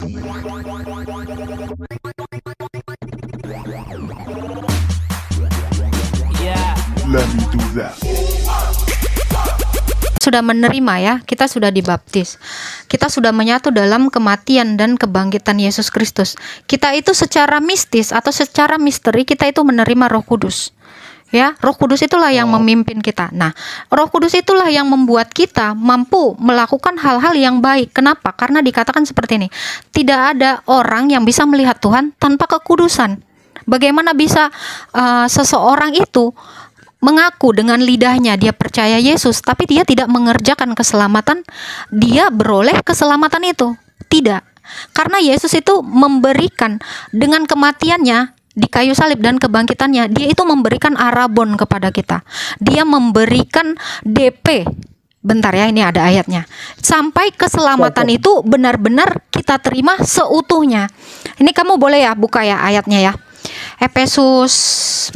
Let me do that. Sudah menerima ya, kita sudah dibaptis. Kita sudah menyatu dalam kematian dan kebangkitan Yesus Kristus. Kita itu secara mistis atau secara misteri kita itu menerima Roh Kudus. Ya, Roh Kudus itulah yang memimpin kita. Nah, Roh Kudus itulah yang membuat kita mampu melakukan hal-hal yang baik. Kenapa? Karena dikatakan seperti ini. Tidak ada orang yang bisa melihat Tuhan tanpa kekudusan. Bagaimana bisa seseorang itu mengaku dengan lidahnya dia percaya Yesus, tapi dia tidak mengerjakan keselamatan, dia beroleh keselamatan itu? Tidak. Karena Yesus itu memberikan dengan kematiannya di kayu salib dan kebangkitannya, dia itu memberikan arabon kepada kita. Dia memberikan DP. Bentar ya, ini ada ayatnya. Sampai keselamatan itu benar-benar kita terima seutuhnya. Ini kamu boleh ya buka ya ayatnya ya. Efesus,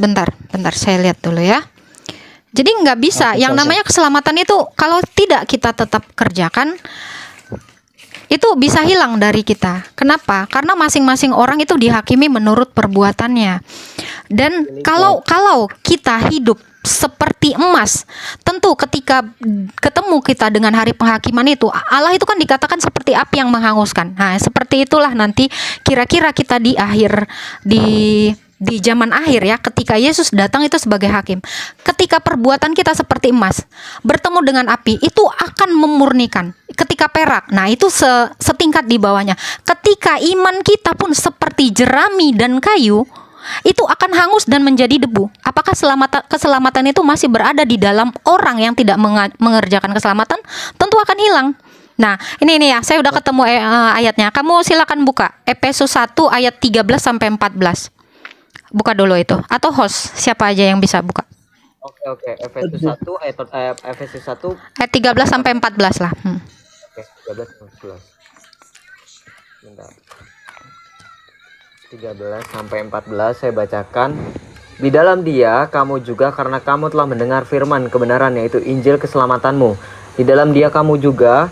bentar saya lihat dulu ya. Jadi nggak bisa, yang namanya keselamatan itu kalau tidak kita tetap kerjakan, itu bisa hilang dari kita. Kenapa? Karena masing-masing orang itu dihakimi menurut perbuatannya. Dan kalau kita hidup seperti emas, tentu ketika ketemu kita dengan hari penghakiman itu, Allah itu kan dikatakan seperti api yang menghanguskan. Nah, seperti itulah nanti kira-kira kita di akhir di zaman akhir ya, ketika Yesus datang itu sebagai hakim. Ketika perbuatan kita seperti emas bertemu dengan api, itu akan memurnikan. Ketika perak, nah itu setingkat di bawahnya. Ketika iman kita pun seperti jerami dan kayu, itu akan hangus dan menjadi debu. Apakah keselamatan itu masih berada di dalam orang yang tidak mengerjakan keselamatan? Tentu akan hilang. Nah, ini ya, saya udah ketemu ayatnya. Kamu silakan buka Efesus 1 ayat 13 sampai 14. Buka dulu itu, atau host siapa aja yang bisa buka. Oke. Efesus 1 ayat 13 sampai 14 lah. Oke, 13 sampai 14. Bentar. 13 sampai 14 saya bacakan. Di dalam Dia kamu juga, karena kamu telah mendengar firman kebenaran, yaitu Injil keselamatanmu. Di dalam Dia kamu juga,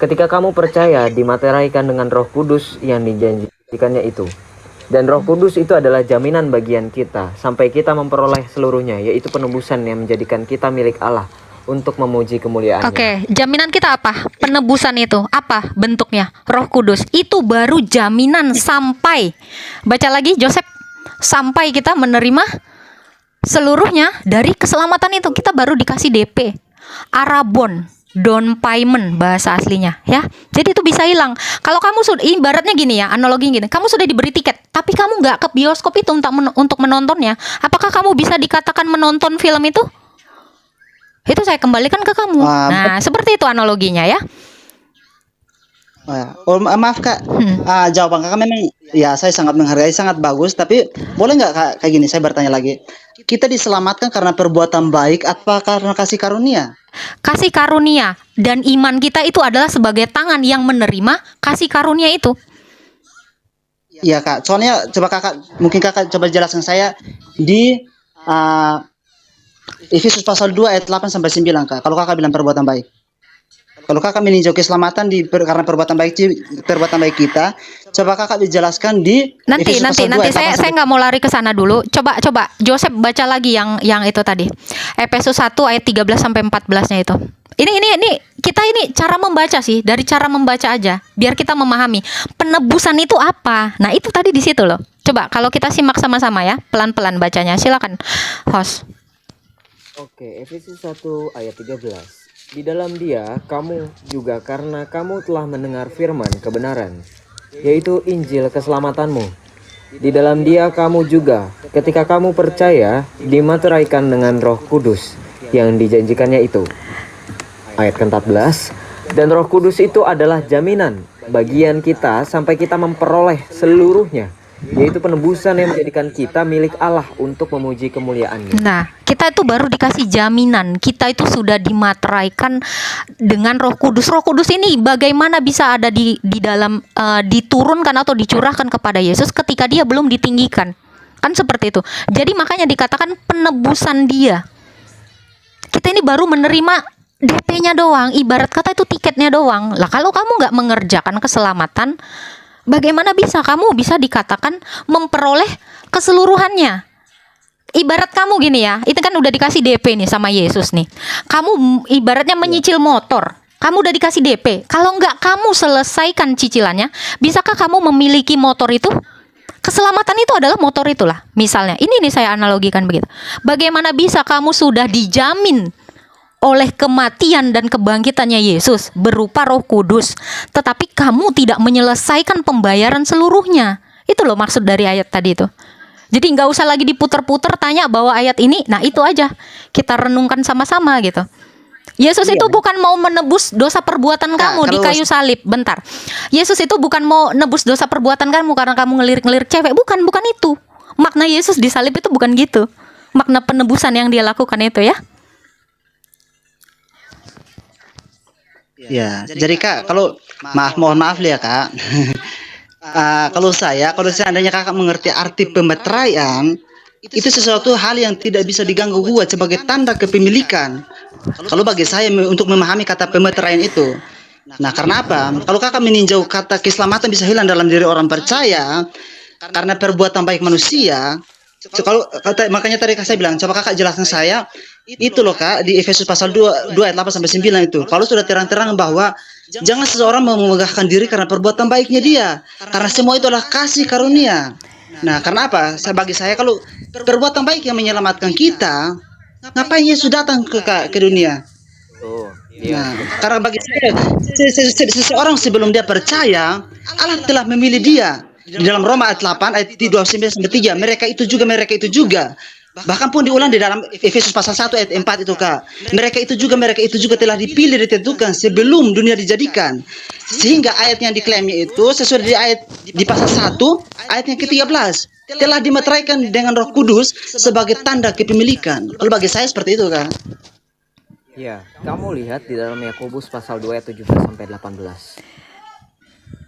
ketika kamu percaya, dimateraikan dengan Roh Kudus yang dijanjikannya itu. Dan Roh Kudus itu adalah jaminan bagian kita sampai kita memperoleh seluruhnya, yaitu penebusan yang menjadikan kita milik Allah untuk memuji kemuliaan-Nya. Oke, jaminan kita apa? Penebusan itu apa bentuknya? Roh Kudus. Itu baru jaminan sampai. Baca lagi Joseph, sampai kita menerima seluruhnya dari keselamatan itu, kita baru dikasih DP. Arabon, down payment bahasa aslinya ya. Jadi itu bisa hilang. Kalau kamu sudah, ibaratnya gini ya, analogi gini, kamu sudah diberi tiket, tapi kamu nggak ke bioskop itu untuk menontonnya, apakah kamu bisa dikatakan menonton film itu? Itu saya kembalikan ke kamu. Nah, seperti itu analoginya ya. Maaf Kak, jawaban Kakak memang ya saya sangat menghargai, sangat bagus. Tapi boleh nggak Kak, kayak gini saya bertanya lagi, kita diselamatkan karena perbuatan baik apa karena kasih karunia? Kasih karunia, dan iman kita itu adalah sebagai tangan yang menerima kasih karunia itu. Iya Kak, soalnya coba mungkin Kakak coba jelaskan saya di Efesus pasal 2 ayat 8 sampai 9 Kak. Kalau Kakak bilang perbuatan baik, kalau Kakak meninjau keselamatan karena perbuatan baik kita, coba Kakak dijelaskan di nanti saya nggak mau lari ke sana dulu. Coba Joseph baca lagi yang itu tadi. Efesus 1 ayat 13 sampai 14-nya itu. Ini kita ini cara membaca sih, dari cara membaca aja biar kita memahami penebusan itu apa. Nah, itu tadi di situ loh. Coba kalau kita simak sama-sama ya, pelan-pelan bacanya. Silakan host. Oke, Efesus 1 ayat 13. Di dalam Dia kamu juga, karena kamu telah mendengar firman kebenaran, yaitu Injil keselamatanmu. Di dalam Dia kamu juga, ketika kamu percaya, dimateraikan dengan Roh Kudus yang dijanjikannya itu. Ayat ke-14. Dan Roh Kudus itu adalah jaminan bagian kita sampai kita memperoleh seluruhnya, yaitu penebusan yang menjadikan kita milik Allah untuk memuji kemuliaan-Nya. Nah, kita itu baru dikasih jaminan, kita itu sudah dimateraikan dengan Roh Kudus. Roh Kudus ini bagaimana bisa ada di dalam diturunkan atau dicurahkan kepada Yesus ketika Dia belum ditinggikan? Kan seperti itu. Jadi makanya dikatakan penebusan Dia. Kita ini baru menerima DP-nya doang, ibarat kata itu tiketnya doang. Lah kalau kamu nggak mengerjakan keselamatan, Bagaimana bisa kamu bisa dikatakan memperoleh keseluruhannya? Ibarat kamu gini ya, itu kan udah dikasih DP nih sama Yesus nih. Kamu ibaratnya menyicil motor, kamu udah dikasih DP. Kalau nggak kamu selesaikan cicilannya, bisakah kamu memiliki motor itu? Keselamatan itu adalah motor itulah. Misalnya, ini nih saya analogikan begitu. Bagaimana bisa kamu sudah dijamin oleh kematian dan kebangkitannya Yesus berupa Roh Kudus, tetapi kamu tidak menyelesaikan pembayaran seluruhnya? Itu loh maksud dari ayat tadi itu. Jadi nggak usah lagi diputer-puter tanya bahwa ayat ini, nah itu aja kita renungkan sama-sama gitu. Yesus itu bukan mau menebus dosa perbuatan kamu di kayu salib. Bentar, Yesus itu bukan mau nebus dosa perbuatan kamu karena kamu ngelirik-ngelirik cewek. Bukan itu. Makna Yesus di salib itu bukan gitu. Makna penebusan yang dia lakukan itu ya. Ya, jadi Kak, kalau mohon maaf ya Kak. Kalau seandainya Kakak mengerti arti pemeteraian, itu sesuatu hal yang tidak bisa diganggu gugat sebagai tanda kepemilikan. Kalau bagi saya untuk memahami kata pemeteraian itu, nah karena apa? Kalau Kakak meninjau kata keselamatan bisa hilang dalam diri orang percaya karena perbuatan baik manusia. Makanya tadi saya bilang, coba Kakak jelaskan saya itu loh Kak, di Efesus pasal 2 ayat 8 sampai 9 itu. Paulus sudah terang-terang bahwa jangan seseorang memegahkan diri karena perbuatan baiknya dia, karena semua itu adalah kasih karunia. Nah, karena apa? Bagi saya kalau perbuatan baik yang menyelamatkan kita, ngapain Yesus datang ke dunia? Nah, karena bagi saya seseorang sebelum dia percaya, Allah telah memilih dia. Di dalam Roma ayat 8 ayat 29 sampai 3, mereka itu juga. Bahkan pun diulang di dalam Efesus pasal 1 ayat 4 itu Kak. Mereka itu juga telah dipilih, ditentukan sebelum dunia dijadikan. Sehingga ayat yang diklaimnya itu sesuai di ayat di pasal 1 ayat yang ke-13, telah dimeteraikan dengan Roh Kudus sebagai tanda kepemilikan. Kalau bagi saya seperti itu Kak. Ya, kamu lihat di dalam Yakobus pasal 2 ayat 17 sampai 18.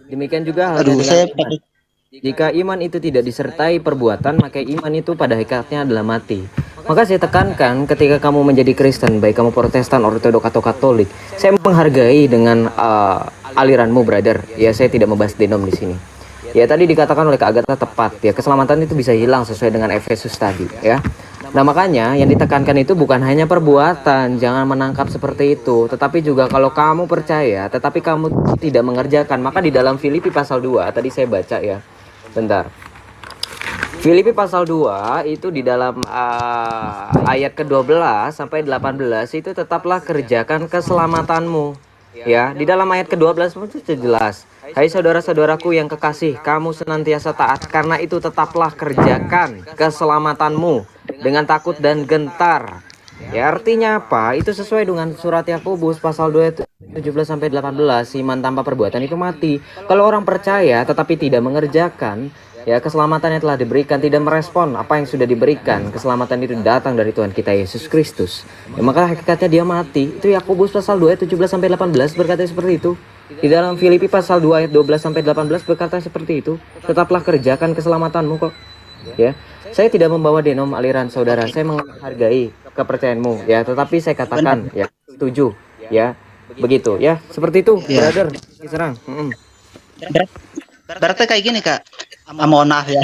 Demikian juga halnya dengan iman. Jika iman itu tidak disertai perbuatan, maka iman itu pada hakikatnya adalah mati. Maka saya tekankan ketika kamu menjadi Kristen, baik kamu Protestan, Ortodok atau Katolik, saya menghargai dengan aliranmu, brother. Ya, saya tidak membahas denom di sini. Ya, tadi dikatakan oleh Kak Agatha tepat. Ya, keselamatan itu bisa hilang sesuai dengan Efesus tadi, ya. Nah, makanya yang ditekankan itu bukan hanya perbuatan, jangan menangkap seperti itu, tetapi juga kalau kamu percaya, tetapi kamu tidak mengerjakan. Maka di dalam Filipi pasal 2, tadi saya baca ya. Bentar. Filipi pasal 2 itu di dalam ayat ke-12 sampai 18 itu tetaplah kerjakan keselamatanmu. Ya, di dalam ayat ke-12 itu jelas. Hai saudara-saudaraku yang kekasih, kamu senantiasa taat, karena itu tetaplah kerjakan keselamatanmu dengan takut dan gentar. Ya, artinya apa? Itu sesuai dengan surat Yakobus pasal 2 ayat 17 sampai 18, iman tanpa perbuatan itu mati. Kalau orang percaya tetapi tidak mengerjakan, ya keselamatan yang telah diberikan, tidak merespon apa yang sudah diberikan, keselamatan itu datang dari Tuhan kita Yesus Kristus. Ya, maka hakikatnya dia mati. Itu Yakobus pasal 2 ayat 17 sampai 18 berkata seperti itu. Di dalam Filipi pasal 2 ayat 12 sampai 18 berkata seperti itu. Tetaplah kerjakan keselamatanmu kok. Ya. Saya tidak membawa denom aliran saudara, saya menghargai kepercayaanmu ya, tetapi saya katakan ya setuju ya. Begitu ya, seperti itu ya. Brother diserang. Berarti kayak gini Kak, mohon maaf ya.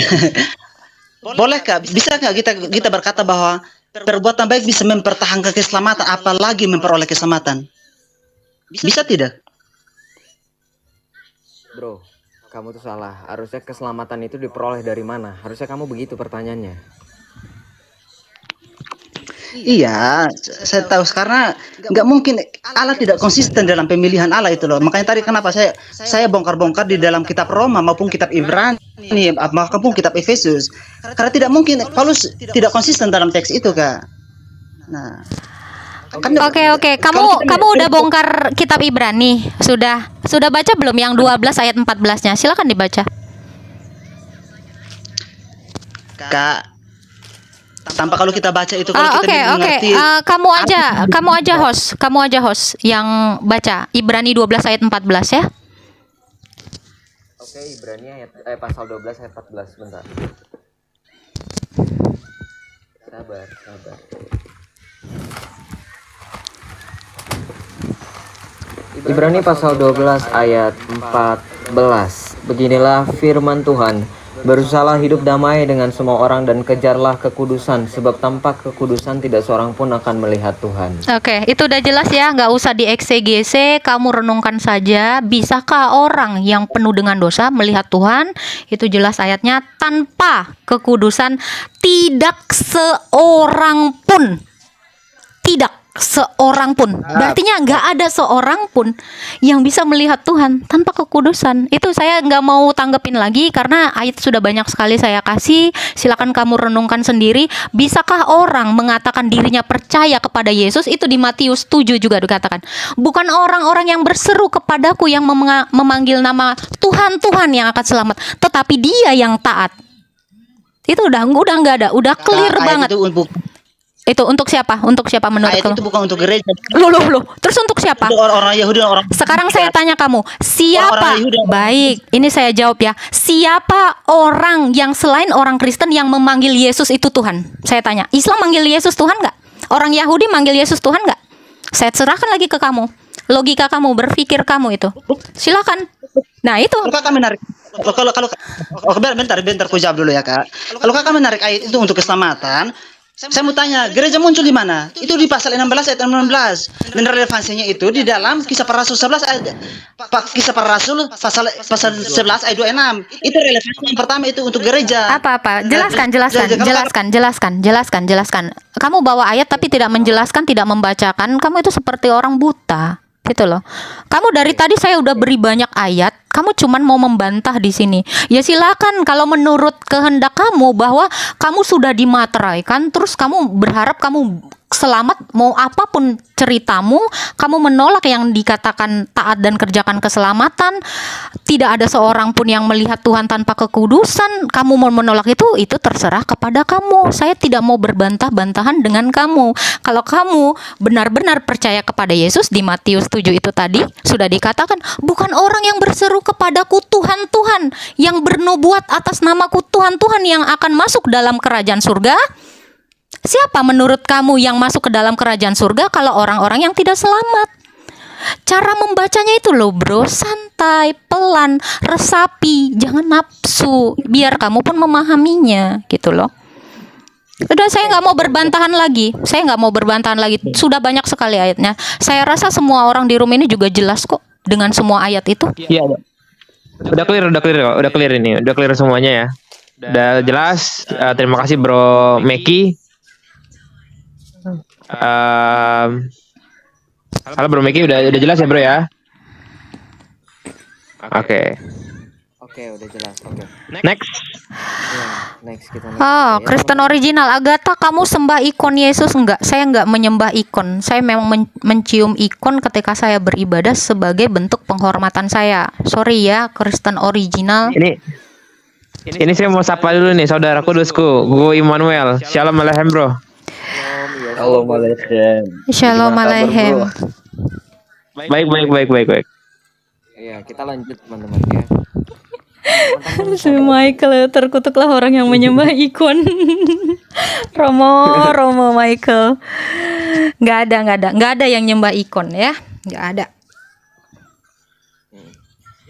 Boleh Kak, bisa nggak kita berkata bahwa perbuatan baik bisa mempertahankan keselamatan, apalagi memperoleh keselamatan? Bisa tidak? Bro, kamu tuh salah. Harusnya keselamatan itu diperoleh dari mana? Harusnya kamu begitu pertanyaannya. Iya, saya tahu karena nggak mungkin Allah tidak konsisten dalam pemilihan Allah itu loh. Makanya tadi kenapa saya bongkar-bongkar di dalam kitab Roma maupun kitab Ibrani maupun kitab Efesus. Karena tidak mungkin Paulus tidak konsisten dalam teks itu Kak. Nah, Oke. Kamu udah bongkar kitab Ibrani? Sudah baca belum yang 12 ayat 14-nya? Silakan dibaca. Kak, tanpa kalau kita baca itu kalau kita mengerti. Kamu aja host yang baca Ibrani 12 ayat 14 ya. Oke, Ibrani ayat pasal 12 ayat 14 bentar. Sabar. Ibrani pasal 12 ayat 14. Beginilah firman Tuhan. Berusahalah hidup damai dengan semua orang dan kejarlah kekudusan, sebab tanpa kekudusan tidak seorang pun akan melihat Tuhan. Oke, itu udah jelas ya, nggak usah dieksegese, kamu renungkan saja. Bisakah orang yang penuh dengan dosa melihat Tuhan? Itu jelas ayatnya, tanpa kekudusan tidak seorang pun. Tidak seorang pun. Berartinya nggak ada seorang pun yang bisa melihat Tuhan tanpa kekudusan. Itu saya nggak mau tanggepin lagi karena ayat sudah banyak sekali saya kasih. Silakan kamu renungkan sendiri. Bisakah orang mengatakan dirinya percaya kepada Yesus? Itu di Matius 7 juga dikatakan. Bukan orang-orang yang berseru kepadaku yang memanggil nama Tuhan, Tuhan yang akan selamat, tetapi dia yang taat. Itu udah nggak ada, udah clear banget. Itu untuk siapa? Untuk siapa menurut Ayat kamu? itu bukan untuk gereja. Loh. Terus untuk siapa? Untuk orang-orang Yahudi dan orang. Sekarang saya tanya kamu, siapa? Orang-orang Yahudi. Baik, ini saya jawab ya. Siapa orang yang selain orang Kristen yang memanggil Yesus itu Tuhan? Saya tanya, Islam manggil Yesus Tuhan nggak? Orang Yahudi manggil Yesus Tuhan nggak? Saya serahkan lagi ke kamu. Logika kamu, berpikir kamu itu. Silakan. Nah itu. Kalau kakak menarik, bentar, aku jawab dulu ya kak. Kalau kakak menarik ayat itu untuk keselamatan, saya mau tanya, gereja muncul di mana? Itu di pasal 16 ayat 16. Dan relevansinya itu di dalam Kisah Para Rasul 11 ayat Kisah Para Rasul pasal 11 ayat 26. Itu relevansi yang pertama itu untuk gereja. Apa? Jelaskan. Kamu bawa ayat tapi tidak menjelaskan, tidak membacakan. Kamu itu seperti orang buta. Gitu loh. Kamu dari tadi saya udah beri banyak ayat, kamu cuman mau membantah di sini. Ya silakan, kalau menurut kehendak kamu bahwa kamu sudah dimateraikan, terus kamu berharap kamu selamat, mau apapun ceritamu, kamu menolak yang dikatakan taat dan kerjakan keselamatan, tidak ada seorang pun yang melihat Tuhan tanpa kekudusan, kamu mau menolak itu terserah kepada kamu. Saya tidak mau berbantah-bantahan dengan kamu. Kalau kamu benar-benar percaya kepada Yesus, di Matius 7 itu tadi sudah dikatakan, bukan orang yang berseru kepadaku Tuhan, Tuhan, yang bernubuat atas namaku Tuhan, Tuhan yang akan masuk dalam kerajaan surga. Siapa menurut kamu yang masuk ke dalam kerajaan surga kalau orang-orang yang tidak selamat? Cara membacanya itu loh bro, santai, pelan, resapi, jangan nafsu, biar kamu pun memahaminya gitu loh. Udah, saya nggak mau berbantahan lagi. Sudah banyak sekali ayatnya. Saya rasa semua orang di room ini juga jelas kok dengan semua ayat itu. Iya. Udah clear ini. Udah clear semuanya ya. Udah jelas. Terima kasih Bro Meki. Halo Bro Meki, udah jelas ya Bro ya? Oke. Oke, udah jelas. Oke. Next. Ya, next kita next. Kristen original. Agatha, kamu sembah ikon Yesus enggak? Saya enggak menyembah ikon. Saya memang mencium ikon ketika saya beribadah sebagai bentuk penghormatan saya. Sorry ya, Kristen original. Ini saya mau sapa dulu nih saudara kudusku, Gu Immanuel. Shalom aleichem Bro. Shalom aleichem. Shalom aleichem. Baik. Iya, kita lanjut teman-teman ya. Si Michael, terkutuklah orang yang menyembah ikon. Romo Michael. Nggak ada yang nyembah ikon ya, nggak ada.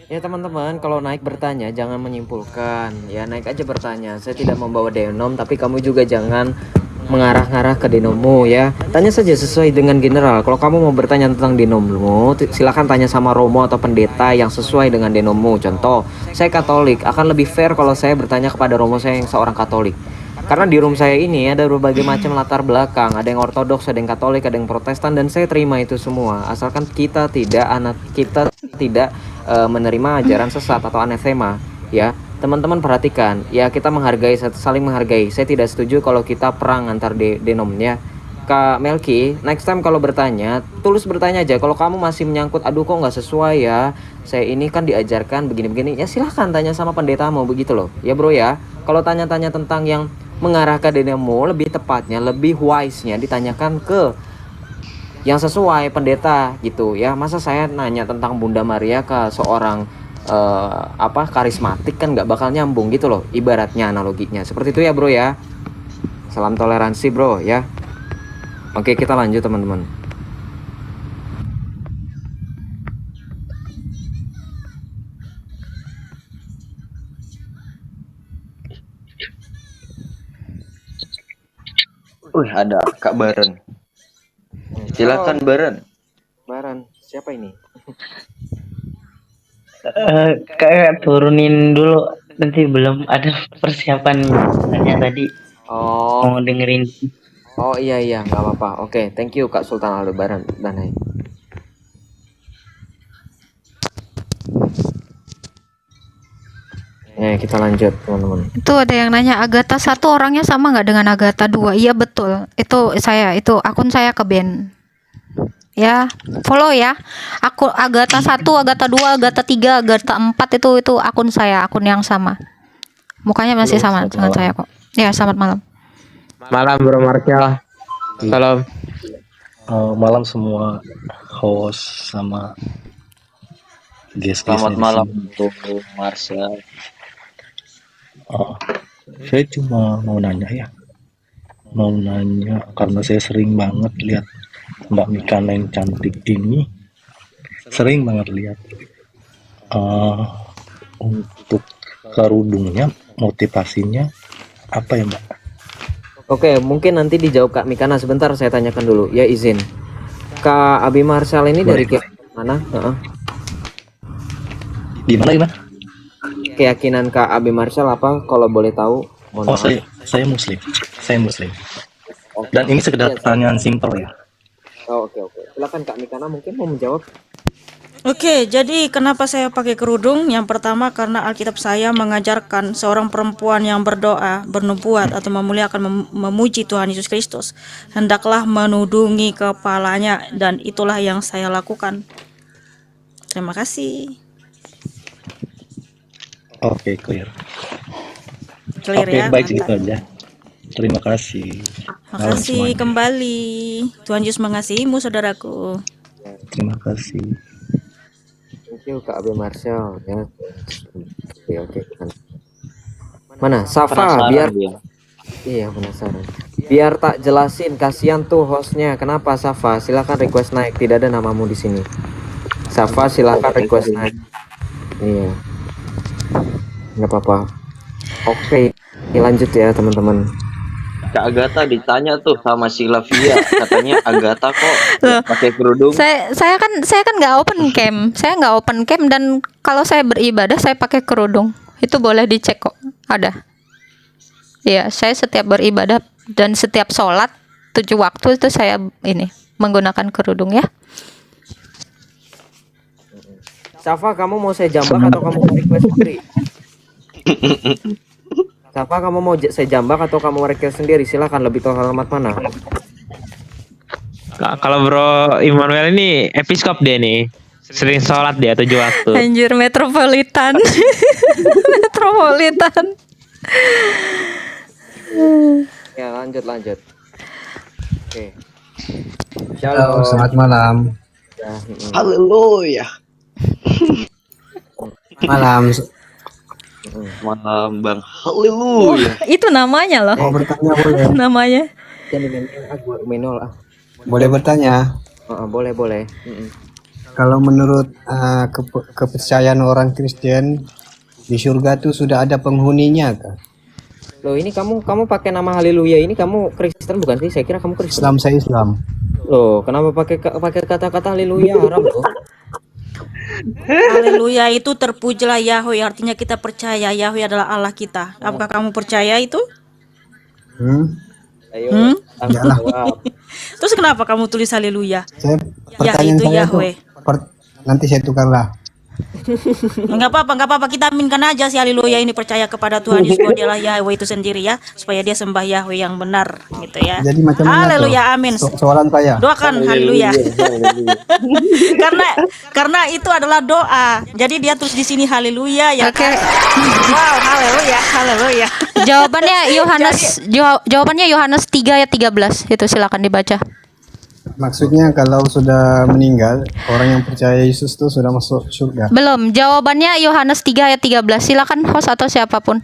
Ya teman-teman, kalau naik bertanya jangan menyimpulkan, ya naik aja bertanya. Saya tidak membawa denom, tapi kamu juga jangan mengarah-ngarah ke denommu ya. Tanya saja sesuai dengan general. Kalau kamu mau bertanya tentang denommu, silakan tanya sama romo atau pendeta yang sesuai dengan denommu. Contoh, saya Katolik, akan lebih fair kalau saya bertanya kepada romo saya yang seorang Katolik. Karena di room saya ini ada berbagai macam latar belakang, ada yang ortodoks, ada yang Katolik, ada yang Protestan, dan saya terima itu semua. Asalkan kita tidak menerima ajaran sesat atau anatema, ya. Teman-teman perhatikan, ya kita menghargai, saling menghargai. Saya tidak setuju kalau kita perang antar denomnya. Kak Melki, next time kalau bertanya, tulus bertanya aja. Kalau kamu masih menyangkut, aduh kok nggak sesuai ya, saya ini kan diajarkan begini-begini, ya silahkan tanya sama pendetamu begitu loh, ya bro ya. Kalau tanya-tanya tentang yang mengarah ke denommu, lebih tepatnya, lebih wise-nya ditanyakan ke yang sesuai pendeta gitu ya. Masa saya nanya tentang Bunda Maria ke seorang karismatik, kan nggak bakal nyambung gitu loh, ibaratnya analoginya seperti itu ya bro ya. Salam toleransi bro ya. Oke, kita lanjut teman-teman. Wih, ada Kak Baren. Silakan Baren. Baran, siapa ini? Kayak turunin dulu, nanti belum ada persiapan tanya tadi Oh, mau dengerin. oh iya, nggak apa-apa. Oke, thank you Kak Sultan Aldebaran Danai. Kita lanjut teman-teman. Itu ada yang nanya Agatha 1 orangnya sama nggak dengan Agatha 2? Iya betul. Itu akun saya ke Ben. Ya, follow ya. Aku Agatha 1, Agatha 2, Agatha 3, Agatha 4 itu akun saya, akun yang sama. Mukanya masih sama dengan saya kok. Ya, selamat malam. Malam Bro Marshall. Salam. Malam semua host sama guest. Selamat malam untuk Marshall. Saya cuma mau nanya karena saya sering banget lihat Mbak Mikana yang cantik ini, sering banget lihat untuk kerudungnya, motivasinya apa ya Mbak? Oke, mungkin nanti dijawab Kak Mikana. Sebentar saya tanyakan dulu. Ya izin. Kak Abi Marshall ini dari mana? Gimana? Keyakinan Kak Abi Marshall apa kalau boleh tahu? Saya Muslim. Dan ini sekedar pertanyaan simpel ya. Oke. Silakan Kak Mikana mungkin mau menjawab. Oke, jadi kenapa saya pakai kerudung? Yang pertama karena Alkitab saya mengajarkan seorang perempuan yang berdoa, bernubuat atau memuliakan, memuji Tuhan Yesus Kristus hendaklah menudungi kepalanya, dan itulah yang saya lakukan. Terima kasih. Oke, clear. Clear Oke, ya. baik Mantap. gitu aja. Terima kasih. Makasih kembali. Tuhan Yesus mengasihimu, saudaraku. Terima kasih. Thank you Kak Abi Marshall ya. Oke. Mana Safa Penasaran biar dia. Iya penasaran. Biar tak jelasin, kasihan tuh hostnya. Kenapa Safa? Silakan request naik. Tidak ada namamu di sini. Safa silakan request naik. Iya. Nggak apa-apa. Oke, lanjut ya teman-teman. Kak Agatha ditanya tuh sama si Lavia, katanya Agatha kok pakai kerudung. Saya kan nggak open cam. Saya nggak open cam, dan kalau saya beribadah saya pakai kerudung. Itu boleh dicek kok. Ada. Iya, saya setiap beribadah dan setiap sholat 7 waktu itu saya ini menggunakan kerudung ya. Safa, kamu mau saya jambak atau kamu mau request sendiri? Safa, kamu mau saya jambak atau kamu mau request sendiri? Silakan, lebih tahu alamat mana. Kalau Bro Immanuel ini episkop dia nih. Sering sholat dia 7 waktu. Anjir, metropolitan. Metropolitan. Ya, lanjut. Oke. Halo, selamat malam. Ya, Haleluya. Malam. Malam Bang. Haleluya. Itu namanya loh. Mau bertanya boleh? Namanya. Boleh bertanya? Boleh. Kalau menurut kepercayaan orang Kristen, di surga tuh sudah ada penghuninya kah? Loh, ini kamu pakai nama haleluya ini, kamu Kristen bukan sih? Saya kira kamu Kristen. Islam, saya Islam. Loh, kenapa pakai kata-kata haleluya? Haram loh. Haleluya itu terpujilah Yahweh, artinya kita percaya Yahweh adalah Allah kita. Apakah kamu percaya itu? Ayo, Iyalah. jawab. Terus kenapa kamu tulis haleluya? Pertanyaan itu saya tuh, Yahweh. nanti saya tukarlah. Enggak apa-apa, kita aminkan aja si haleluya ini percaya kepada Tuhan Yesus bahwa dialah Yahweh itu sendiri ya, supaya dia sembah Yahweh yang benar gitu ya. Jadi macam mana tuh? Haleluya, amin. Soalan saya. Doakan haleluya. karena itu adalah doa. Jadi dia tulis di sini haleluya ya. Oke. Wow, haleluya. Jawabannya Yohanes 3 ayat 13. Itu silakan dibaca. Maksudnya kalau sudah meninggal, orang yang percaya Yesus tuh sudah masuk surga. Belum. Jawabannya Yohanes 3 ayat 13. Silakan host atau siapapun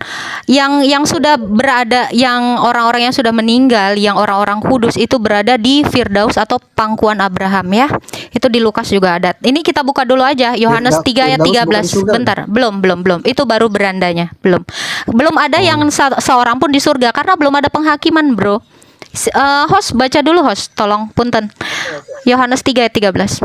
yang sudah berada, yang orang-orang yang sudah meninggal, yang orang-orang kudus itu berada di Firdaus atau pangkuan Abraham ya. Itu di Lukas juga ada. Ini kita buka dulu aja Yohanes 3 ayat 13. Bentar. Belum. Itu baru berandanya. Belum ada yang seorang pun di surga karena belum ada penghakiman, Bro. Host baca dulu host, tolong punten. Yohanes 3 ayat 13.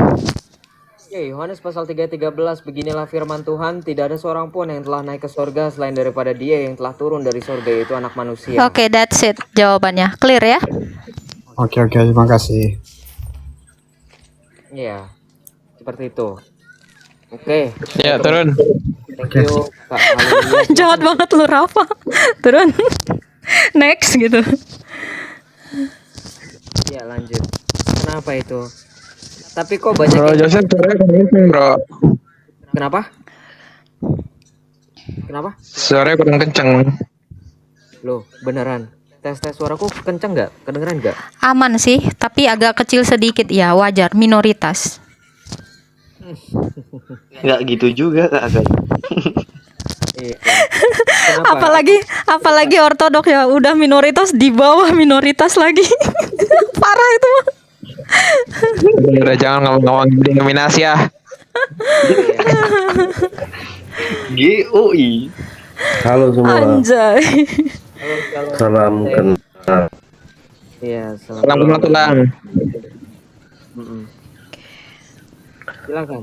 Oke, Yohanes pasal 3 ayat 13, beginilah firman Tuhan, tidak ada seorang pun yang telah naik ke sorga selain daripada Dia yang telah turun dari sorga, yaitu Anak Manusia. Oke, that's it jawabannya. Clear ya? Oke, terima kasih. Iya, seperti itu. Oke. Ya, turun. Thank you, Kak. Haleluya. Jahat banget lu Rafa. Turun. Next gitu. Ya, lanjut. Kenapa itu? Tapi kok banyak Bro yang... Joseph suaranya kurang kenceng, bro. Kenapa? Kenapa? Suaranya kurang kenceng. Loh, beneran. Tes suaraku kenceng nggak? Kedengeran nggak? Aman sih, tapi agak kecil sedikit ya, wajar, minoritas. Nggak gitu juga Kak Agatha. Iya. Kenapa? Apalagi ortodok ya, udah minoritas di bawah minoritas lagi. Parah itu mah. Udah jangan ngomong-ngomong denominasi ya. GOI. Halo semua. Anjay. Salam kenal. Iya, Salam kenal tulang. Silakan.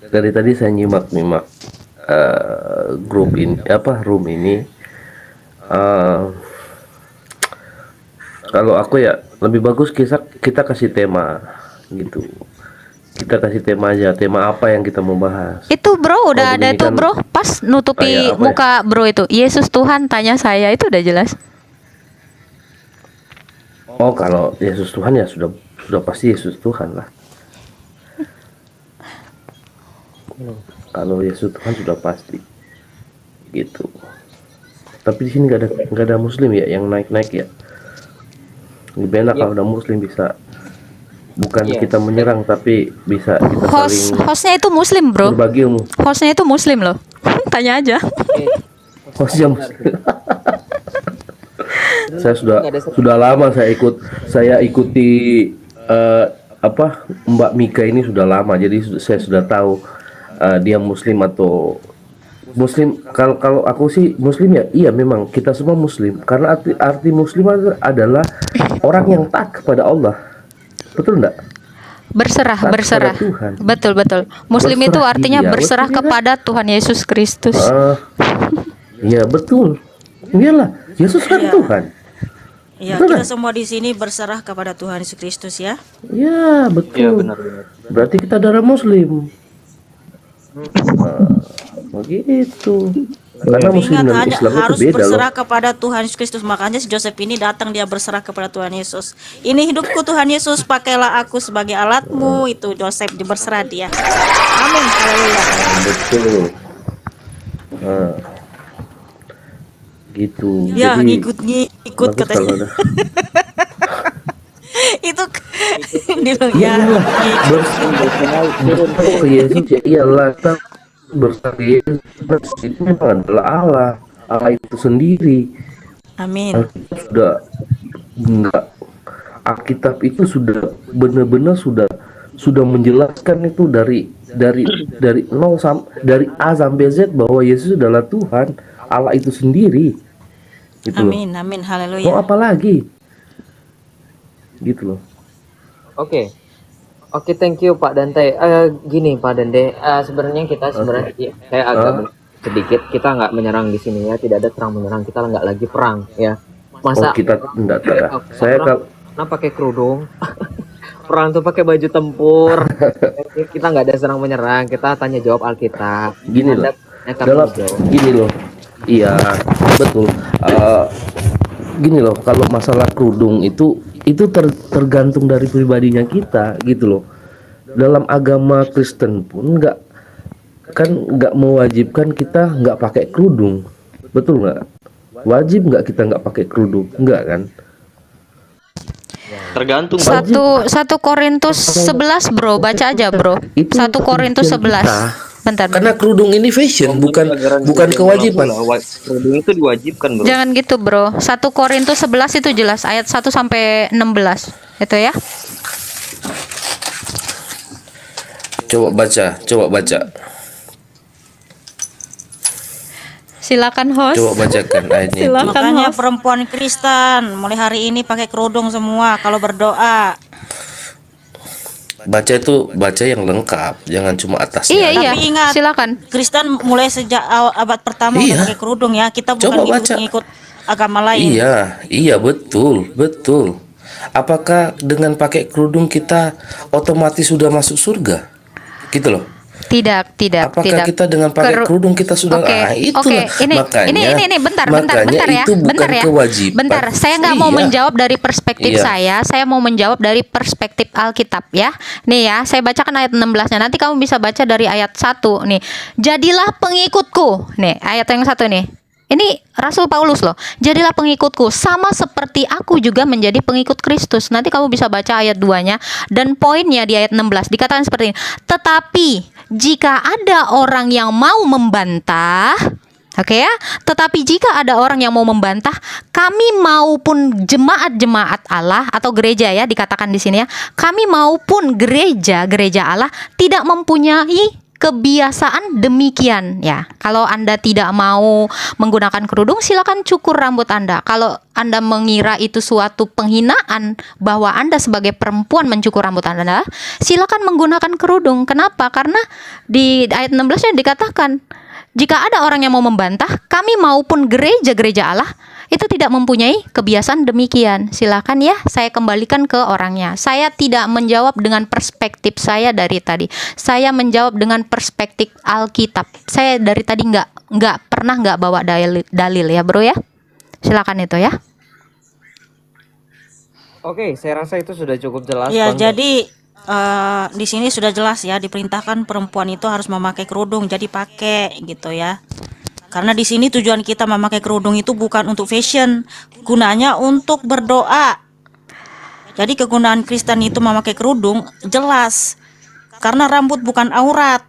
Dari tadi saya nyimak grup ini room ini. Kalau aku ya lebih bagus kita kasih tema gitu. Kita kasih tema aja, tema apa yang kita mau bahas. Itu bro, udah ada begini tuh kan bro, pas nutupi kayak apa ya? muka bro itu. Yesus Tuhan tanya saya, itu udah jelas. Oh, kalau Yesus Tuhan ya sudah pasti Yesus Tuhan lah. Kalau Yesus Tuhan sudah pasti gitu. Tapi di sini nggak ada Muslim ya yang naik ya. Lebih enak kalau ada Muslim bisa, bukan kita menyerang tapi bisa kita saling. Hostnya itu Muslim bro. Berbagi ilmu. Hostnya itu Muslim loh. Tanya aja. Hostnya Muslim. Saya sudah lama saya ikuti Mbak Mika ini sudah lama, jadi saya sudah tahu dia Muslim atau Muslim. Kalau aku sih Muslim ya, iya memang kita semua Muslim, karena arti Muslim adalah orang yang taat kepada Allah, betul enggak? Berserah. Tuhan. Betul. Muslim itu artinya iya, berserah betul, kepada Tuhan Yesus Kristus. Iya betul. Iyalah, Yesus kan Tuhan. Iya, Betul kita kan? semua di sini berserah kepada Tuhan Yesus Kristus ya. Iya betul. Iya benar. Berarti kita darah Muslim. Begitu. Karena Muslim Ingat, dan hanya Islam itu harus beda loh. berserah kepada Tuhan Yesus Kristus. Makanya si Joseph ini datang, dia berserah kepada Tuhan Yesus. Ini hidupku Tuhan Yesus, pakailah aku sebagai alatmu. Itu Joseph berserah dia. Amin. Haleluya. Betul. Gitu. Ya, Jadi ngikut bagus katanya. kalau ada. Itu dibilang Iya ya. lah. Berserah ke Yesus ya iyalah. Kita berserah ke Yesus itu memang adalah Allah itu sendiri. Amin. Alkitab itu sudah benar-benar sudah menjelaskan itu dari A sampai Z bahwa Yesus adalah Tuhan, Allah itu sendiri. Gitu Amin, loh. amin, haleluya. Mau apa lagi? Gitu loh. Oke, thank you Pak Dante. Gini Pak Dante, sebenarnya kita saya agak sedikit, kita nggak menyerang di sini ya, tidak ada terang menyerang, kita nggak lagi perang ya. Masa kita enggak tahu. Saya karena pakai kerudung, perang tuh pakai baju tempur. Kita nggak ada serang menyerang, kita tanya jawab Alkitab. Gini loh. Gini loh. Iya, betul. Gini loh, kalau masalah kerudung itu tergantung dari pribadinya kita gitu loh. Dalam agama Kristen pun nggak mewajibkan kita nggak pakai kerudung, betul nggak? Wajib nggak kita nggak pakai kerudung, nggak kan? Tergantung. 1 Korintus 11 bro, baca aja bro. 1 Korintus 11. Bentar. Karena kerudung ini fashion, bukan kewajiban. Kerudung itu diwajibkan, bro. Jangan gitu bro. 1 Korintus 11 itu jelas ayat 1 sampai 16. Itu ya. Coba baca. Silakan host. Coba bacakan ayatnya itu. Silakan Makanya host. perempuan Kristen mulai hari ini pakai kerudung semua kalau berdoa. Baca yang lengkap, jangan cuma atasnya. Iya. Tapi ingat, Silakan. Kristen mulai sejak abad pertama Iya. udah pakai kerudung ya. Kita Coba bukan baca. ikut agama lain. Iya, betul. Apakah dengan pakai kerudung kita otomatis sudah masuk surga? Gitu loh. Tidak. Apakah kita dengan pakai kerudung kita sudah itulah. Ini bentar ya. Itu bukan kewajiban. Bentar, saya nggak mau Iya. menjawab dari perspektif Iya. saya mau menjawab dari perspektif Alkitab ya. Nih ya, saya bacakan ayat 16-nya. Nanti kamu bisa baca dari ayat 1 nih. Jadilah pengikutku. Nih, ayat yang 1 nih. Ini Rasul Paulus loh. Jadilah pengikutku sama seperti aku juga menjadi pengikut Kristus. Nanti kamu bisa baca ayat 2-nya dan poinnya di ayat 16 dikatakan seperti ini. Tetapi jika ada orang yang mau membantah, oke ya. Tetapi jika ada orang yang mau membantah, kami maupun jemaat-jemaat Allah atau gereja ya dikatakan di sini ya. Kami maupun gereja Allah tidak mempunyai kebiasaan demikian ya. Kalau Anda tidak mau menggunakan kerudung, silakan cukur rambut Anda. Kalau Anda mengira itu suatu penghinaan bahwa Anda sebagai perempuan mencukur rambut Anda, silakan menggunakan kerudung. Kenapa? Karena di ayat 16-nya dikatakan, jika ada orang yang mau membantah, kami maupun gereja Allah itu tidak mempunyai kebiasaan demikian. Silakan ya, saya kembalikan ke orangnya. Saya tidak menjawab dengan perspektif saya dari tadi. Saya menjawab dengan perspektif Alkitab. Saya dari tadi nggak pernah bawa dalil ya, bro ya. Silakan itu ya. Oke, saya rasa itu sudah cukup jelas. Ya, Bang. jadi di sini sudah jelas ya, diperintahkan perempuan itu harus memakai kerudung. Jadi pakai gitu ya. Karena di sini tujuan kita memakai kerudung itu bukan untuk fashion, gunanya untuk berdoa. Jadi kegunaan Kristen itu memakai kerudung jelas. Karena rambut bukan aurat.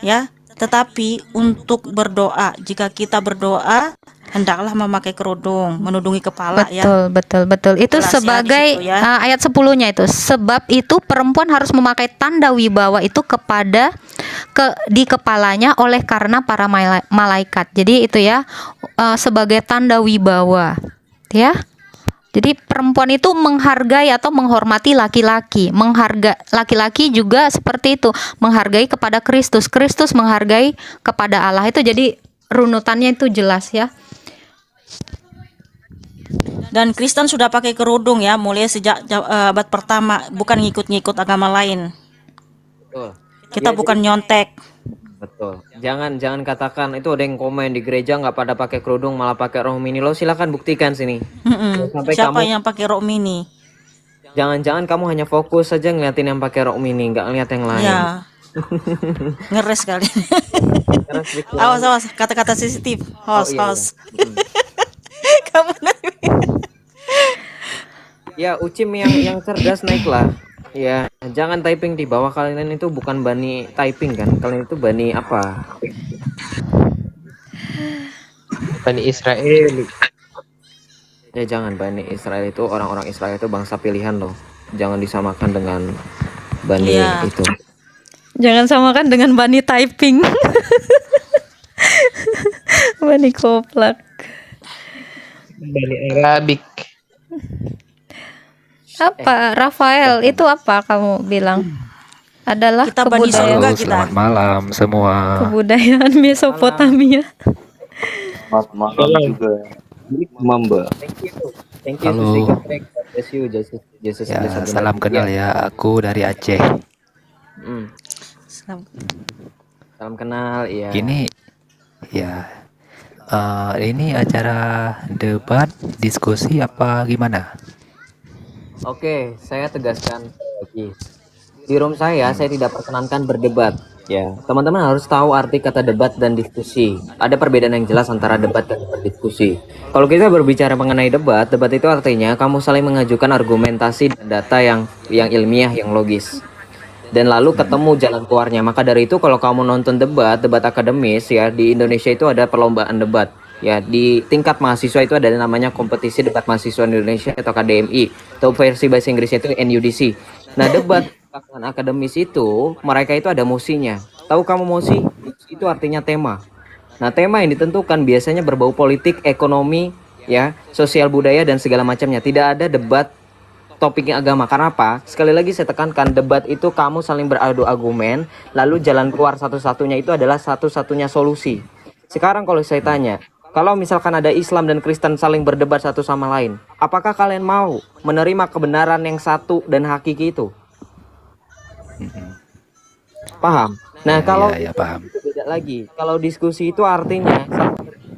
Ya, tetapi untuk berdoa. Jika kita berdoa, hendaklah memakai kerudung, menudungi kepala ya. Betul. Itu Jelas ya sebagai di situ ya. ayat 10-nya itu. Sebab itu perempuan harus memakai tanda wibawa itu di kepalanya oleh karena para malaikat. Jadi itu ya sebagai tanda wibawa. Ya. Jadi perempuan itu menghargai atau menghormati laki-laki. Laki-laki juga seperti itu, menghargai kepada Kristus. Kristus menghargai kepada Allah. Itu jadi runutannya itu jelas ya. Dan Kristen sudah pakai kerudung ya, mulai sejak abad pertama, bukan ngikut-ngikut agama lain. Betul. Kita Ya, bukan nyontek. Betul. Jangan katakan itu ada yang komen di gereja nggak pada pakai kerudung malah pakai rok mini. Lo silakan buktikan sini. Sampai Siapa kamu yang pakai rok mini? jangan kamu hanya fokus saja ngeliatin yang pakai rok mini, nggak ngeliat yang lain. Ya. Ngeres kali. Karena sedikit- Awas, kata-kata sensitif. Host. iya. Kamu Ya, Ucim yang cerdas naiklah. Ya, jangan typing di bawah. Kalian itu bukan bani typing kan? Kalian itu bani apa? Bani Israel. Ya jangan, Bani Israel itu orang-orang Israel itu bangsa pilihan loh. Jangan disamakan dengan Bani Iya. itu. Jangan samakan dengan Bani typing. Bani koplak. Bani Arabik. Apa Rafael itu apa kamu bilang? Adalah Kita Bani kebudayaan surga kita. Selamat malam semua. kebudayaan Mesopotamia. Malam juga. Mamba. Thank you. Halo. Bless you, Jesus. Ya, bless you. salam kenal ya. Aku dari Aceh. Salam kenal, iya. Ini ya ini acara debat, diskusi apa gimana? Oke, saya tegaskan lagi. Di room saya tidak perkenankan berdebat. Ya, teman-teman harus tahu arti kata debat dan diskusi. Ada perbedaan yang jelas antara debat dan berdiskusi. Kalau kita berbicara mengenai debat itu artinya kamu saling mengajukan argumentasi dan data yang ilmiah, yang logis. Dan lalu ketemu jalan keluarnya. Maka dari itu kalau kamu nonton debat akademis ya, di Indonesia itu ada perlombaan debat. Ya, di tingkat mahasiswa itu ada namanya kompetisi debat mahasiswa Indonesia atau KDMI. Atau versi bahasa Inggrisnya itu NUDC. Nah, debat akademis itu mereka itu ada mosinya. Tahu kamu mosi? Itu artinya tema. Nah, tema yang ditentukan biasanya berbau politik, ekonomi, ya, sosial budaya dan segala macamnya. Tidak ada debat topiknya agama. Karena apa? Sekali lagi saya tekankan, debat itu kamu saling beradu argumen, lalu jalan keluar satu-satunya itu adalah satu-satunya solusi. Sekarang kalau saya tanya, kalau misalkan ada Islam dan Kristen saling berdebat satu sama lain, apakah kalian mau menerima kebenaran yang satu dan hakiki itu? Paham? Nah, kalau paham. itu beda lagi. Kalau diskusi itu artinya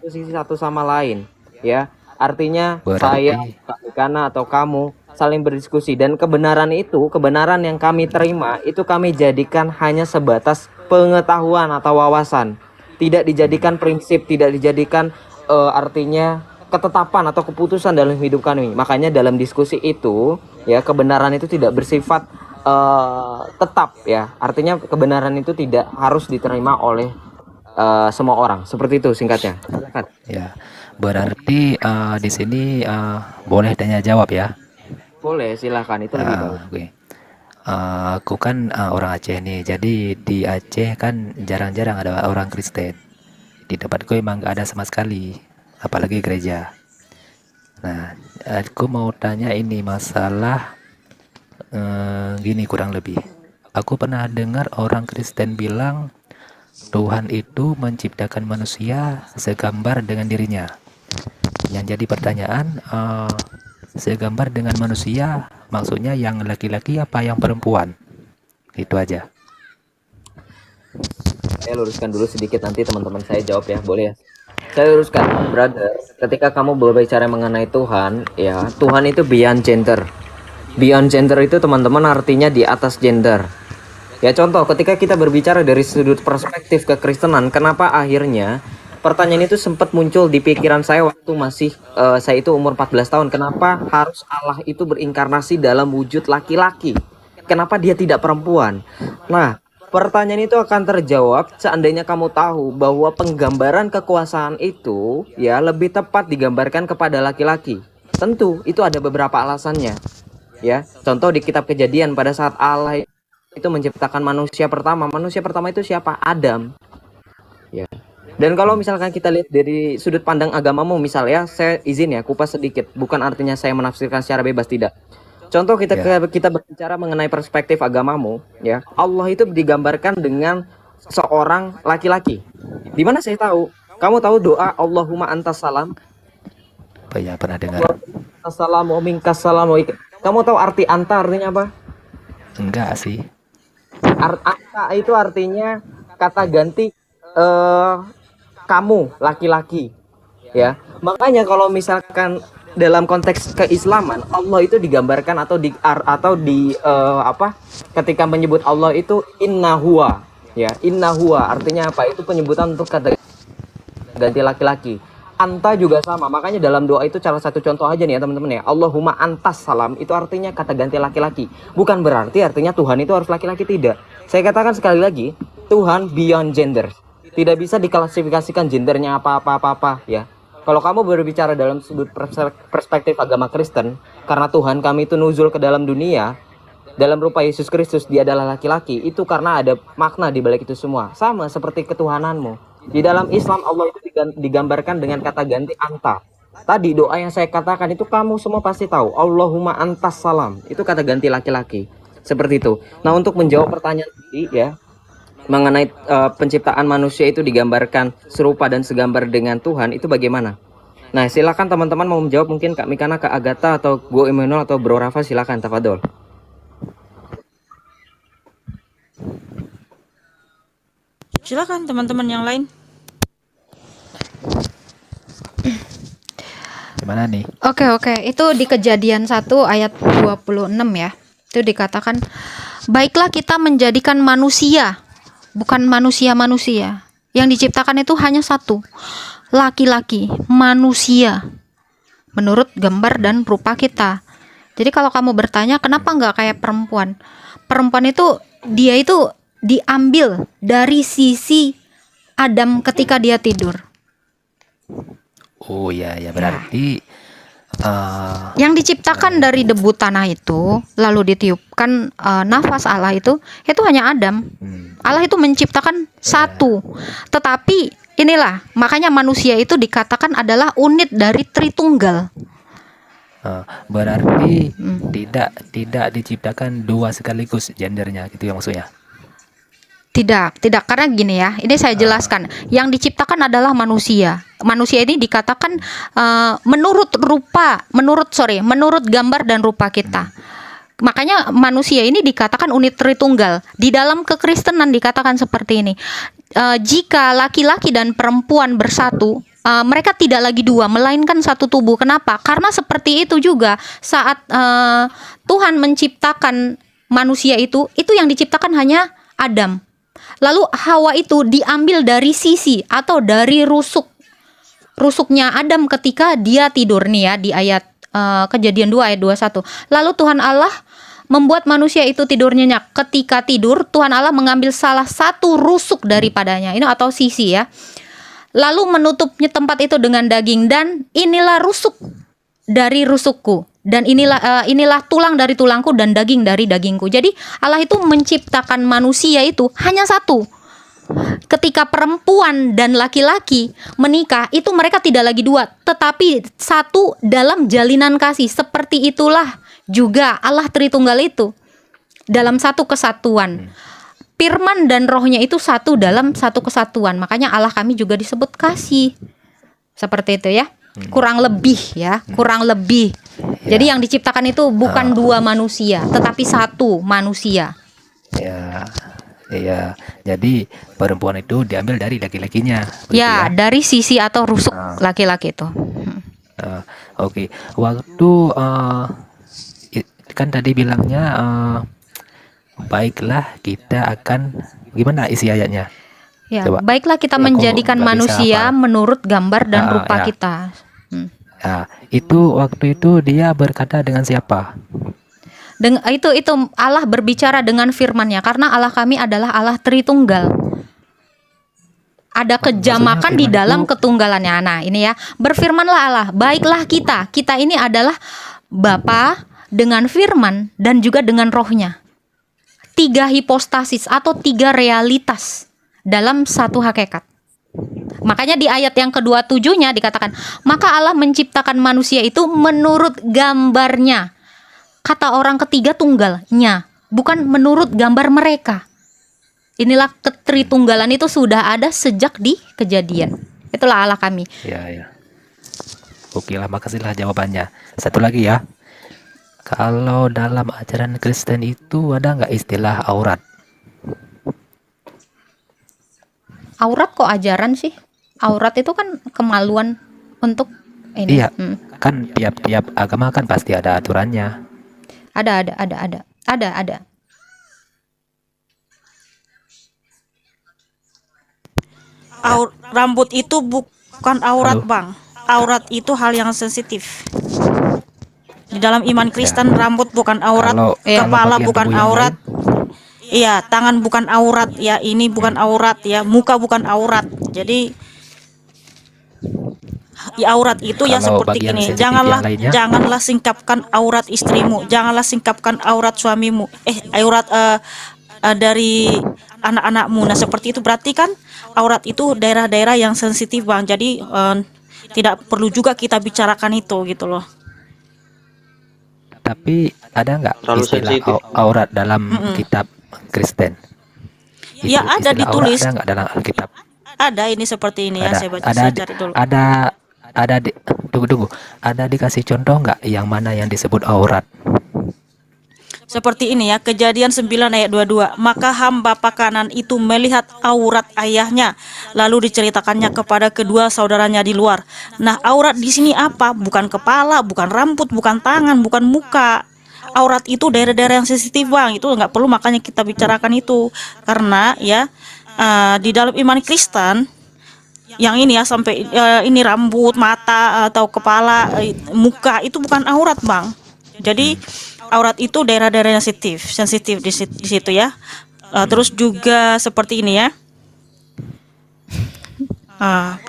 diskusi satu sama lain, ya. Artinya saya, Kak Mikana atau kamu saling berdiskusi, dan kebenaran itu, kebenaran yang kami terima itu kami jadikan hanya sebatas pengetahuan atau wawasan. Tidak dijadikan prinsip, tidak dijadikan artinya ketetapan atau keputusan dalam hidup kami. Makanya dalam diskusi itu, ya, kebenaran itu tidak bersifat tetap, ya. Artinya kebenaran itu tidak harus diterima oleh semua orang. Seperti itu singkatnya. Silakan. Ya, berarti di sini boleh tanya jawab ya? Boleh, silakan. Itu lebih bagus. Oke. Aku kan orang Aceh nih, jadi di Aceh kan jarang-jarang ada orang Kristen. Di tempatku emang gak ada sama sekali, apalagi gereja. Nah, aku mau tanya ini masalah gini kurang lebih. Aku pernah dengar orang Kristen bilang Tuhan itu menciptakan manusia segambar dengan dirinya. Yang jadi pertanyaan, segambar dengan manusia maksudnya yang laki-laki apa yang perempuan? Itu aja. Saya luruskan dulu sedikit, nanti teman-teman saya jawab ya, boleh ya? Saya luruskan, brother. Ketika kamu berbicara mengenai Tuhan, ya, Tuhan itu beyond gender. Beyond gender itu teman-teman artinya di atas gender. Ya, contoh ketika kita berbicara dari sudut perspektif kekristenan, kenapa akhirnya pertanyaan itu sempat muncul di pikiran saya waktu masih saya itu umur 14 tahun. Kenapa harus Allah itu berinkarnasi dalam wujud laki-laki? Kenapa dia tidak perempuan? Nah, pertanyaan itu akan terjawab seandainya kamu tahu bahwa penggambaran kekuasaan itu, ya, lebih tepat digambarkan kepada laki-laki. Tentu itu ada beberapa alasannya. Ya, contoh di kitab Kejadian, pada saat Allah itu menciptakan manusia pertama itu siapa? Adam. Ya. Dan kalau misalkan kita lihat dari sudut pandang agamamu, misalnya, saya izin ya kupas sedikit, bukan artinya saya menafsirkan secara bebas, tidak. Contoh kita berbicara mengenai perspektif agamamu, ya, Allah itu digambarkan dengan seorang laki-laki. Di mana saya tahu? Kamu tahu doa Allahumma antas salam? Oh ya, pernah dengar. Assalamu minkas salam. Kamu tahu arti anta artinya apa? Enggak sih. Anta itu artinya kata ganti kamu, laki-laki, ya. Makanya kalau misalkan dalam konteks keislaman, Allah itu digambarkan ketika menyebut Allah itu inna huwa, ya, inna huwa artinya apa? Itu penyebutan untuk kata ganti laki-laki. Anta juga sama, makanya dalam doa itu salah satu contoh aja nih ya teman-teman ya, Allahumma antas salam, itu artinya kata ganti laki-laki. Bukan berarti artinya Tuhan itu harus laki-laki, tidak. Saya katakan sekali lagi, Tuhan beyond gender. Tidak bisa diklasifikasikan gendernya apa-apa ya. Kalau kamu berbicara dalam sudut perspektif agama Kristen, karena Tuhan kami itu nuzul ke dalam dunia dalam rupa Yesus Kristus, dia adalah laki-laki, itu karena ada makna di balik itu semua. Sama seperti ketuhananmu. Di dalam Islam Allah itu digambarkan dengan kata ganti anta. Tadi doa yang saya katakan itu kamu semua pasti tahu. Allahumma antas salam. Itu kata ganti laki-laki. Seperti itu. Nah, untuk menjawab pertanyaan tadi ya, mengenai penciptaan manusia itu digambarkan serupa dan segambar dengan Tuhan, itu bagaimana? Nah, silakan teman-teman mau menjawab, mungkin Kak Mikana, Kak Agatha, atau Go Emmanuel, atau Bro Rafa, silakan, tafadhol. Silakan teman-teman yang lain. Gimana nih? Oke, itu di Kejadian 1 ayat 26 ya. Itu dikatakan, baiklah kita menjadikan manusia, bukan manusia-manusia. Yang diciptakan itu hanya satu, laki-laki, manusia, menurut gambar dan rupa kita. Jadi kalau kamu bertanya kenapa nggak kayak perempuan? Perempuan itu, dia itu diambil dari sisi Adam ketika dia tidur. Oh ya, berarti yang diciptakan dari debu tanah itu, lalu ditiupkan nafas Allah itu hanya Adam. Allah itu menciptakan satu, tetapi Inilah makanya manusia itu dikatakan adalah unit dari Tritunggal. Berarti tidak diciptakan dua sekaligus gendernya, gitu ya maksudnya. Tidak, karena gini ya, ini saya jelaskan. Yang diciptakan adalah manusia. Manusia ini dikatakan menurut gambar dan rupa kita. Makanya manusia ini dikatakan unit Tritunggal. Di dalam kekristenan dikatakan seperti ini. Jika laki-laki dan perempuan bersatu, mereka tidak lagi dua, melainkan satu tubuh. Kenapa? Karena seperti itu juga saat Tuhan menciptakan manusia itu yang diciptakan hanya Adam. Lalu Hawa itu diambil dari sisi atau dari rusuknya Adam ketika dia tidur nih ya, di ayat Kejadian 2 ayat 21. Lalu Tuhan Allah membuat manusia itu tidur nyenyak. Ketika tidur, Tuhan Allah mengambil salah satu rusuk daripadanya, ini atau sisi ya. Lalu menutupnya tempat itu dengan daging, dan inilah rusuk dari rusukku, dan inilah tulang dari tulangku dan daging dari dagingku. Jadi Allah itu menciptakan manusia itu hanya satu. Ketika perempuan dan laki-laki menikah, itu mereka tidak lagi dua, tetapi satu dalam jalinan kasih. Seperti itulah juga Allah Tritunggal itu, dalam satu kesatuan. Firman dan rohnya itu satu dalam satu kesatuan. Makanya Allah kami juga disebut kasih. Seperti itu ya. Kurang lebih ya, kurang lebih. Jadi yang diciptakan itu bukan dua manusia, tetapi satu manusia. Iya, jadi perempuan itu diambil dari laki-lakinya. Ya, dari sisi atau rusuk laki-laki itu. Oke. Waktu kan tadi bilangnya baiklah kita akan, gimana isi ayatnya? Ya, Coba. baiklah kita Aku menjadikan nggak bisa manusia hafal. menurut gambar dan rupa Ya. kita. Itu waktu itu dia berkata dengan siapa? Itu Allah berbicara dengan firman-Nya, karena Allah kami adalah Allah Tritunggal. Ada kejamakan di dalam ketunggalannya. Nah, ini ya, berfirmanlah Allah, baiklah kita ini adalah Bapa dengan firman dan juga dengan rohnya. 3 hipostasis atau 3 realitas dalam satu hakikat. Makanya di ayat yang ke-27-nya dikatakan, maka Allah menciptakan manusia itu menurut gambarnya. Kata orang ketiga tunggalnya, bukan menurut gambar mereka. Inilah ketritunggalan itu sudah ada sejak di Kejadian. Itulah Allah kami. Ya. Oke lah, makasihlah jawabannya. Satu lagi ya. Kalau dalam ajaran Kristen itu ada nggak istilah aurat? Aurat kok ajaran sih? Aurat itu kan kemaluan untuk ini. Iya, kan tiap-tiap agama kan pasti ada aturannya. Ada. Rambut itu bukan aurat, Bang. Aurat itu hal yang sensitif. Di dalam iman Kristen, rambut bukan aurat, kepala bukan aurat. Iya, tangan bukan aurat, ya ini bukan aurat, ya muka bukan aurat. Jadi ya aurat itu ya Kalau seperti bagian ini. sensitif yang lainnya? Janganlah singkapkan aurat istrimu, janganlah singkapkan aurat suamimu. Aurat dari anak-anakmu. Nah, seperti itu berarti kan aurat itu daerah-daerah yang sensitif, Bang. Jadi tidak perlu juga kita bicarakan itu gitu loh. Tapi ada nggak istilah aurat dalam kitab Kristen? Ya ada istilah aurat ditulis. ada nggak dalam Alkitab? Ada ini seperti ini ya, saya baca, ada, saya cari dulu. tunggu. Ada dikasih contoh nggak yang mana yang disebut aurat? Seperti ini ya, Kejadian 9 ayat 22. Maka hamba pakanan itu melihat aurat ayahnya, lalu diceritakannya kepada kedua saudaranya di luar. Nah, aurat di sini apa? Bukan kepala, bukan rambut, bukan tangan, bukan muka. Aurat itu daerah-daerah yang sensitif, Bang. Itu nggak perlu makanya kita bicarakan itu. Karena ya di dalam iman Kristen yang ini ya, sampai ini rambut, mata atau kepala, muka itu bukan aurat, Bang. Jadi aurat itu daerah-daerah yang sensitif di situ ya. Terus juga seperti ini ya.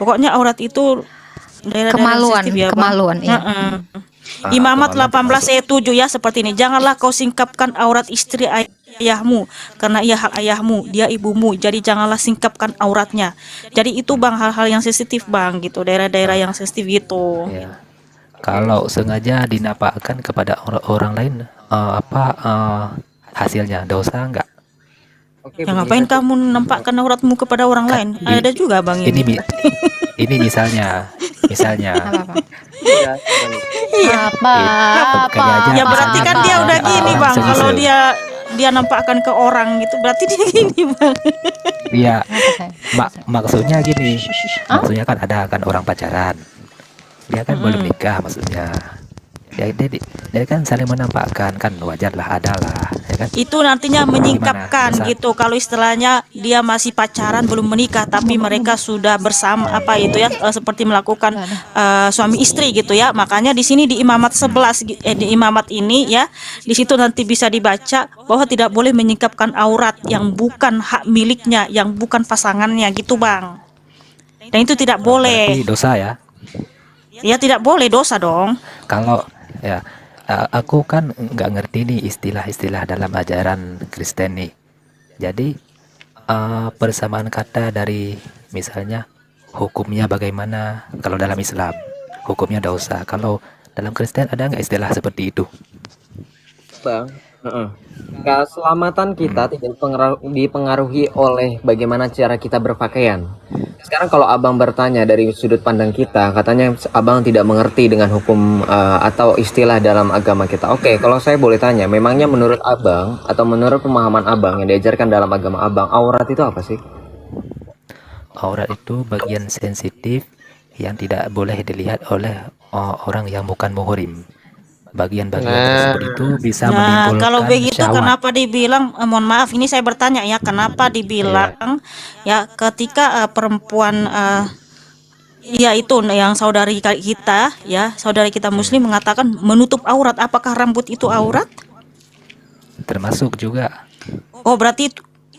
Pokoknya aurat itu daerah-daerah sensitif ya, Bang. Kemaluan ya. Imamat 18 ayat 7 ya, seperti ini. Janganlah kau singkapkan aurat istri ayahmu, karena ia hak ayahmu, dia ibumu. Jadi janganlah singkapkan auratnya. Jadi itu bang hal-hal yang sensitif bang gitu, daerah-daerah yang sensitif gitu. Ya. Kalau sengaja dinampakkan kepada orang lain, hasilnya dosa enggak? Oke, Ya ngapain kamu nampakkan auratmu kepada orang lain? Ada juga bang ini. Ini misalnya. Ya berarti kan dia udah gini bang. Kalau dia nampakkan ke orang gitu, berarti dia gini bang. Iya. Maksudnya gini. Maksudnya kan ada kan orang pacaran. Dia kan belum nikah maksudnya. Ya dia kan saling menampakkan, kan wajar lah, adalah ya kan? Itu nantinya menyingkapkan gitu. Kalau istilahnya dia masih pacaran belum menikah, tapi mereka sudah bersama seperti melakukan suami istri gitu ya. Makanya di sini di imamat 11 di imamat ini ya, di situ nanti bisa dibaca bahwa tidak boleh menyingkapkan aurat yang bukan hak miliknya, yang bukan pasangannya gitu bang. Dan itu tidak boleh. Berarti dosa ya? Ya tidak boleh, dosa dong. Kalau ya, aku kan nggak ngerti nih istilah-istilah dalam ajaran Kristen nih. Jadi persamaan kata dari misalnya hukumnya bagaimana kalau dalam Islam hukumnya dosa. Kalau dalam Kristen ada nggak istilah seperti itu? Bang, keselamatan kita tidak dipengaruhi oleh bagaimana cara kita berpakaian. Sekarang kalau abang bertanya dari sudut pandang kita, katanya abang tidak mengerti dengan hukum atau istilah dalam agama kita. Oke, kalau saya boleh tanya, memangnya menurut abang atau menurut pemahaman abang yang diajarkan dalam agama abang, aurat itu apa sih? Aurat itu bagian sensitif yang tidak boleh dilihat oleh orang yang bukan muhrim. Bagian-bagian tersebut itu bisa menimbulkan kalau begitu syahwat. kenapa dibilang mohon maaf ini saya bertanya ya, kenapa dibilang ya ketika perempuan ya itu yang saudari kita ya, saudari kita muslim mengatakan menutup aurat, apakah rambut itu aurat? Termasuk juga. Oh berarti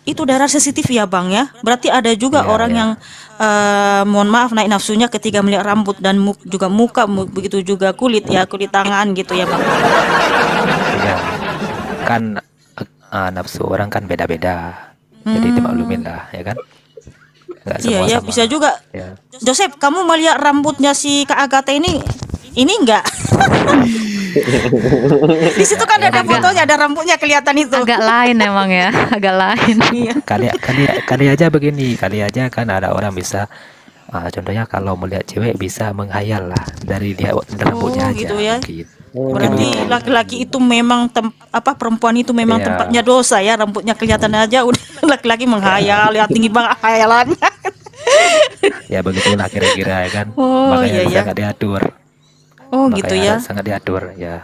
itu daerah sensitif ya bang ya. Berarti ada juga orang yang mohon maaf naik nafsunya ketika melihat rambut dan juga muka, begitu juga kulit ya, kulit tangan gitu ya bang. Iya. Kan nafsu orang kan beda-beda. Jadi dimaklumin lah ya kan. Nggak Iya semua ya sama. bisa juga. Ya. Joseph, kamu melihat rambutnya si Kak Agatha ini enggak? Di situ kan ada fotonya, ada rambutnya kelihatan itu. Agak lain emang ya, agak lain. Kali aja begini, kali aja kan ada orang bisa contohnya kalau melihat cewek bisa menghayal lah dari dia rambutnya aja. Gitu ya. Gitu. Berarti laki-laki itu memang perempuan itu memang Iya. tempatnya dosa ya, rambutnya kelihatan aja udah laki-laki menghayal, lihat tinggi banget hayalannya. Ya begitulah kira-kira ya kan. Oh, Makanya iya, iya. sangat diatur. Oh Makanya gitu ya. sangat diatur ya.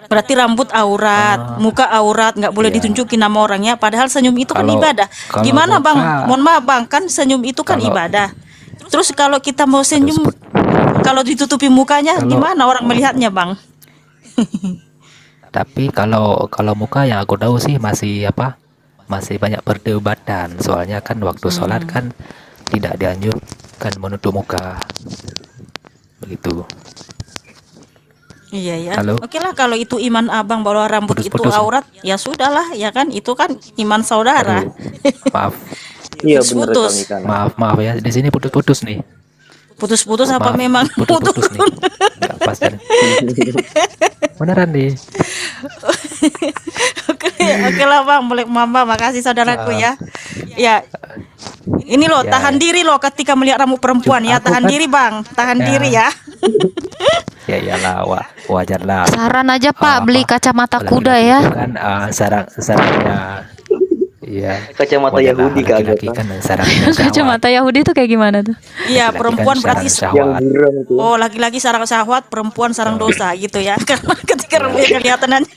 Berarti rambut aurat, muka aurat, nggak boleh ditunjukin nama orangnya. Padahal senyum itu kan Kalau- ibadah. kalau Gimana bang? muka- Mohon maaf bang, kan senyum itu kan ibadah. Terus kalau kita mau senyum, kalau ditutupi mukanya, gimana orang melihatnya bang? Tapi kalau muka yang aku tahu sih masih banyak perdebatan. Soalnya kan waktu sholat kan tidak dianjurkan menutup muka. Begitu. Iya ya. Halo? Oke lah kalau itu iman abang bahwa rambut itu Putus-putus. aurat, ya sudahlah ya kan. Itu kan iman saudara. Maaf. Iya Putus-putus. bener Maaf ya. Di sini putus-putus nih. Putus-putus apa Maaf, memang putus-putus nih. Nggak pas kan? Beneran nih. Oke lah bang, boleh mama, makasih saudaraku ya. Ya, ini loh Ya, tahan diri loh ketika melihat rambut perempuan ya, Aku tahan kan- diri bang, tahan Ya. diri ya. Ya iyalah, wajar lah. Saran aja Pak, beli kacamata kuda ya. Kan sarangnya. Iya. Kacamata Wajar lah, Yahudi Kak laki-laki Agatha. kan sarangnya syahwat. Kacamata Yahudi itu kayak gimana tuh? Iya, Laki-laki perempuan kan berarti sarang syahwat. oh laki-laki sarang syahwat, perempuan sarang dosa gitu ya. Karena ketika rambutnya kelihatan aja.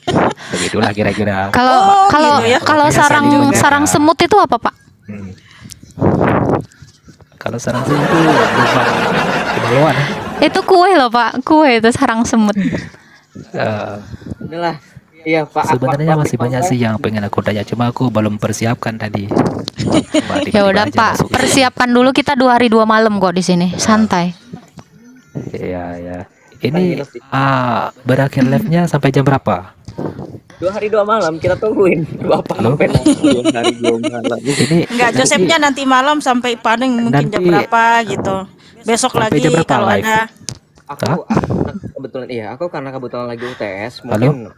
Begitulah kira-kira. Kalau Oh, kalau gitu ya. kalau Makanya sarang saling juga. sarang semut itu apa Pak? Kalau sarang semut itu kebaluan. Itu kue loh Pak, kue itu sarang semut. Inilah, iya Pak. Sebenarnya masih banyak sih yang pengen aku tanya, cuma aku belum persiapkan tadi. Cuma Ya tiba-tiba udah aja Pak, masuk. persiapkan dulu, kita 2 hari 2 malam kok di sini, santai. Iya ya. Ini berakhir live-nya sampai jam berapa? 2 hari 2 malam kita tungguin Bapak sampai 2 hari 2 malam. Ini Enggak, Josephnya nanti malam sampai paling mungkin jam Nanti- berapa gitu. Besok Sampai lagi jam berapa kalau live? ada. Aku karena kebetulan lagi UTS mungkin.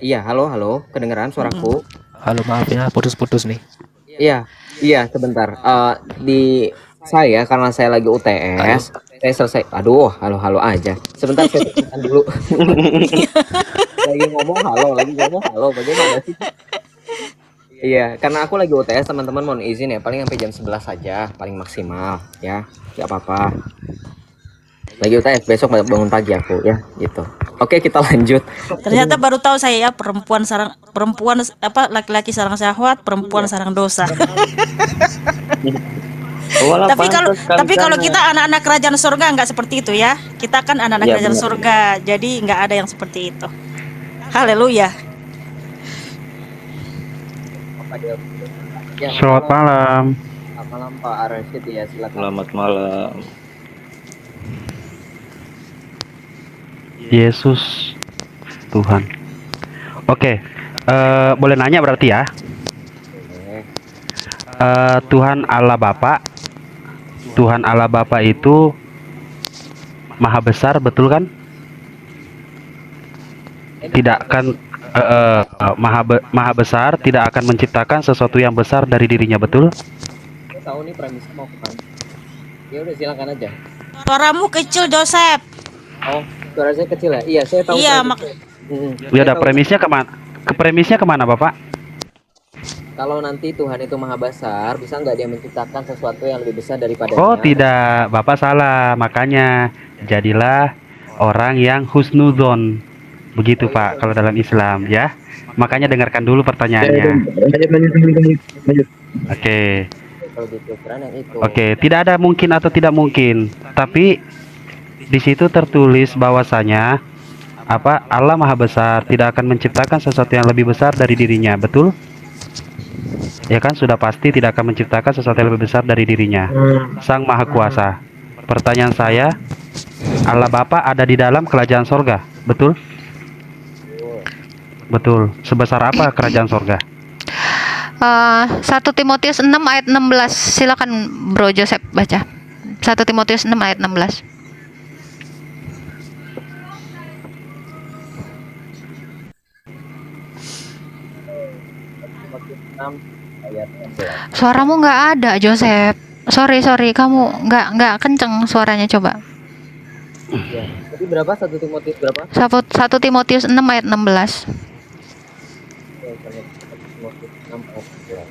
Iya, halo, kedengeran suaraku? halo maaf ya putus-putus nih. Iya, sebentar. Di saya karena saya lagi UTS, saya selesai. Aduh, halo aja. Sebentar saya tekan dulu. lagi ngomong halo, bagaimana sih? Iya, karena aku lagi UTS, teman-teman mohon izin ya, paling sampai jam 11 saja, paling maksimal ya. Gak apa-apa. Lagi UTS, besok bangun pagi aku ya, gitu. Oke, kita lanjut. Ternyata baru tahu saya ya, laki-laki sarang syahwat, perempuan sarang dosa. Tapi kalau kita anak-anak kerajaan surga nggak seperti itu ya. Kita kan anak-anak kerajaan surga, jadi nggak ada yang seperti itu. Haleluya. Selamat malam. Selamat malam Pak Arsyid ya, silakan. Selamat malam. Yesus Tuhan. Oke, boleh nanya berarti ya? Tuhan Allah Bapa, Tuhan Allah Bapa itu maha besar, betul kan? Tidak akan maha besar, tidak akan menciptakan sesuatu yang besar dari dirinya, betul? Saya tahu nih premisnya mau kemana. Ya udah silakan aja. Suaramu kecil, Joseph. Oh, suara saya kecil ya? Iya, saya tahu. Iya, Ya udah, premisnya kemana? Premisnya kemana, Bapak? Kalau nanti Tuhan itu maha besar, bisa nggak dia menciptakan sesuatu yang lebih besar daripada Oh tidak, Bapak salah. Makanya jadilah orang yang husnuzon. Begitu Pak, kalau dalam Islam ya. Makanya dengarkan dulu pertanyaannya. Oke. Kalau gitu, keren yang itu. Oke, tidak ada mungkin atau tidak mungkin. Tapi di situ tertulis bahwasanya Allah maha besar, tidak akan menciptakan sesuatu yang lebih besar dari dirinya, betul? Ya kan, sudah pasti tidak akan menciptakan sesuatu yang lebih besar dari dirinya. Sang Maha Kuasa. Pertanyaan saya, Allah Bapa ada di dalam kerajaan sorga, betul? Betul. Sebesar apa kerajaan sorga? 1 Timotius 6 ayat 16. Silakan Bro Joseph baca. 1 Timotius 6 ayat 16. Suaramu nggak ada, Joseph. Sorry, kamu nggak kenceng suaranya, coba. Ya. Jadi berapa? 1 Timotius berapa? 1 Timotius 6 ayat 16. Ya, 1 Timotius 6 ayat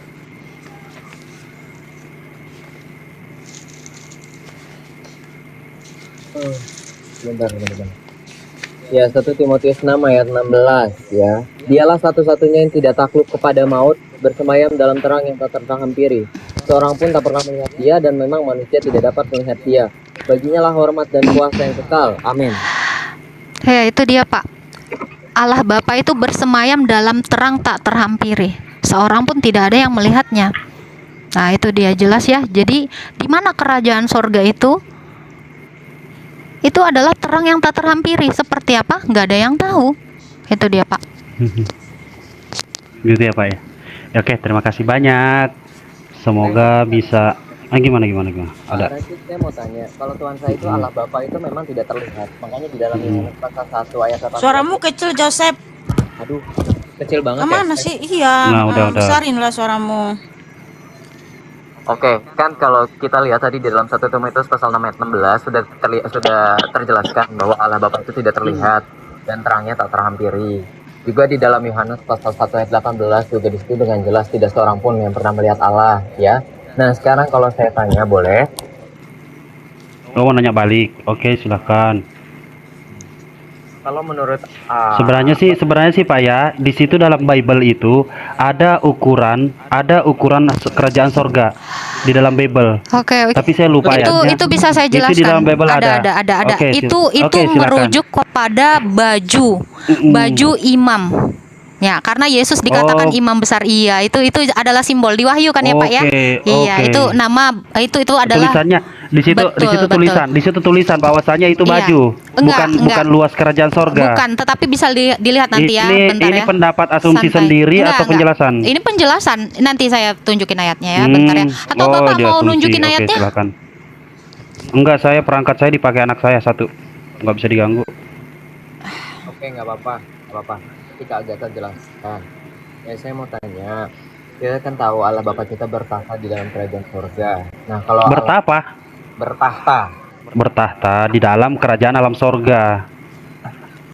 16. Bentar. Ya, 1 Timotius 6 ayat 16 ya. Dialah satu-satunya yang tidak takluk kepada maut, bersemayam dalam terang yang tak terhampiri. Seorang pun tak pernah melihat dia, dan memang manusia tidak dapat melihat dia. Baginya lah hormat dan kuasa yang kekal. Amin. Ya, itu dia Pak. Allah Bapa itu bersemayam dalam terang tak terhampiri. Seorang pun tidak ada yang melihatnya. Nah, itu dia, jelas ya. Jadi, di mana kerajaan sorga itu? Itu adalah terang yang tak terhampiri. Seperti apa? Nggak ada yang tahu. Itu dia Pak. Gitu ya Pak ya. Oke, terima kasih banyak. Semoga bisa. Gimana? Ada. Saya mau tanya, kalau Tuhan saya itu Allah Bapa itu memang tidak terlihat. Makanya di dalam Yohanes pasal 1 ayat 8. Suaramu kecil, Joseph. Aduh, kecil banget Kemana ya. sih? Iya. Nah, udah. Besarin lah suaramu. Oke, kan kalau kita lihat tadi di dalam 1 Timotius pasal 6 ayat 16 sudah terjelaskan bahwa Allah Bapa itu tidak terlihat dan terangnya tak terhampiri. Juga di dalam Yohanes pasal 1 ayat 18 juga disitu dengan jelas tidak seorang pun yang pernah melihat Allah, ya. Nah, sekarang kalau saya tanya boleh? Oh, mau nanya balik. Oke, silakan. Kalau menurut Sebenarnya sih Pak ya, di situ dalam Bible itu ada ukuran kerajaan sorga di dalam Bible. Oke. Tapi saya lupa ya. Itu bisa saya jelaskan. Itu di dalam Bible ada. Ada. Oke, Itu silakan. merujuk kepada baju imam. Ya, karena Yesus dikatakan imam besar. Iya, itu adalah simbol di Wahyu kan ya Pak ya? Iya, itu nama itu adalah tulisannya di situ. Di situ tulisan, di situ tulisan bahwasanya itu baju, bukan luas kerajaan sorga. Bukan, tetapi bisa dilihat nanti ya. Bentar Ini ya. pendapat asumsi sendiri atau penjelasan? Ini penjelasan. Nanti saya tunjukin ayatnya ya, bentar ya. Atau Bapak mau nunjukin ayatnya? Silakan. Enggak, saya perangkat saya dipakai anak saya satu, nggak bisa diganggu. Oke, nggak apa-apa. Ketika Agatha jelaskan, ya saya mau tanya, kita kan tahu Allah Bapa kita bertahta di dalam kerajaan surga. Nah, kalau bertahta di dalam kerajaan alam sorga.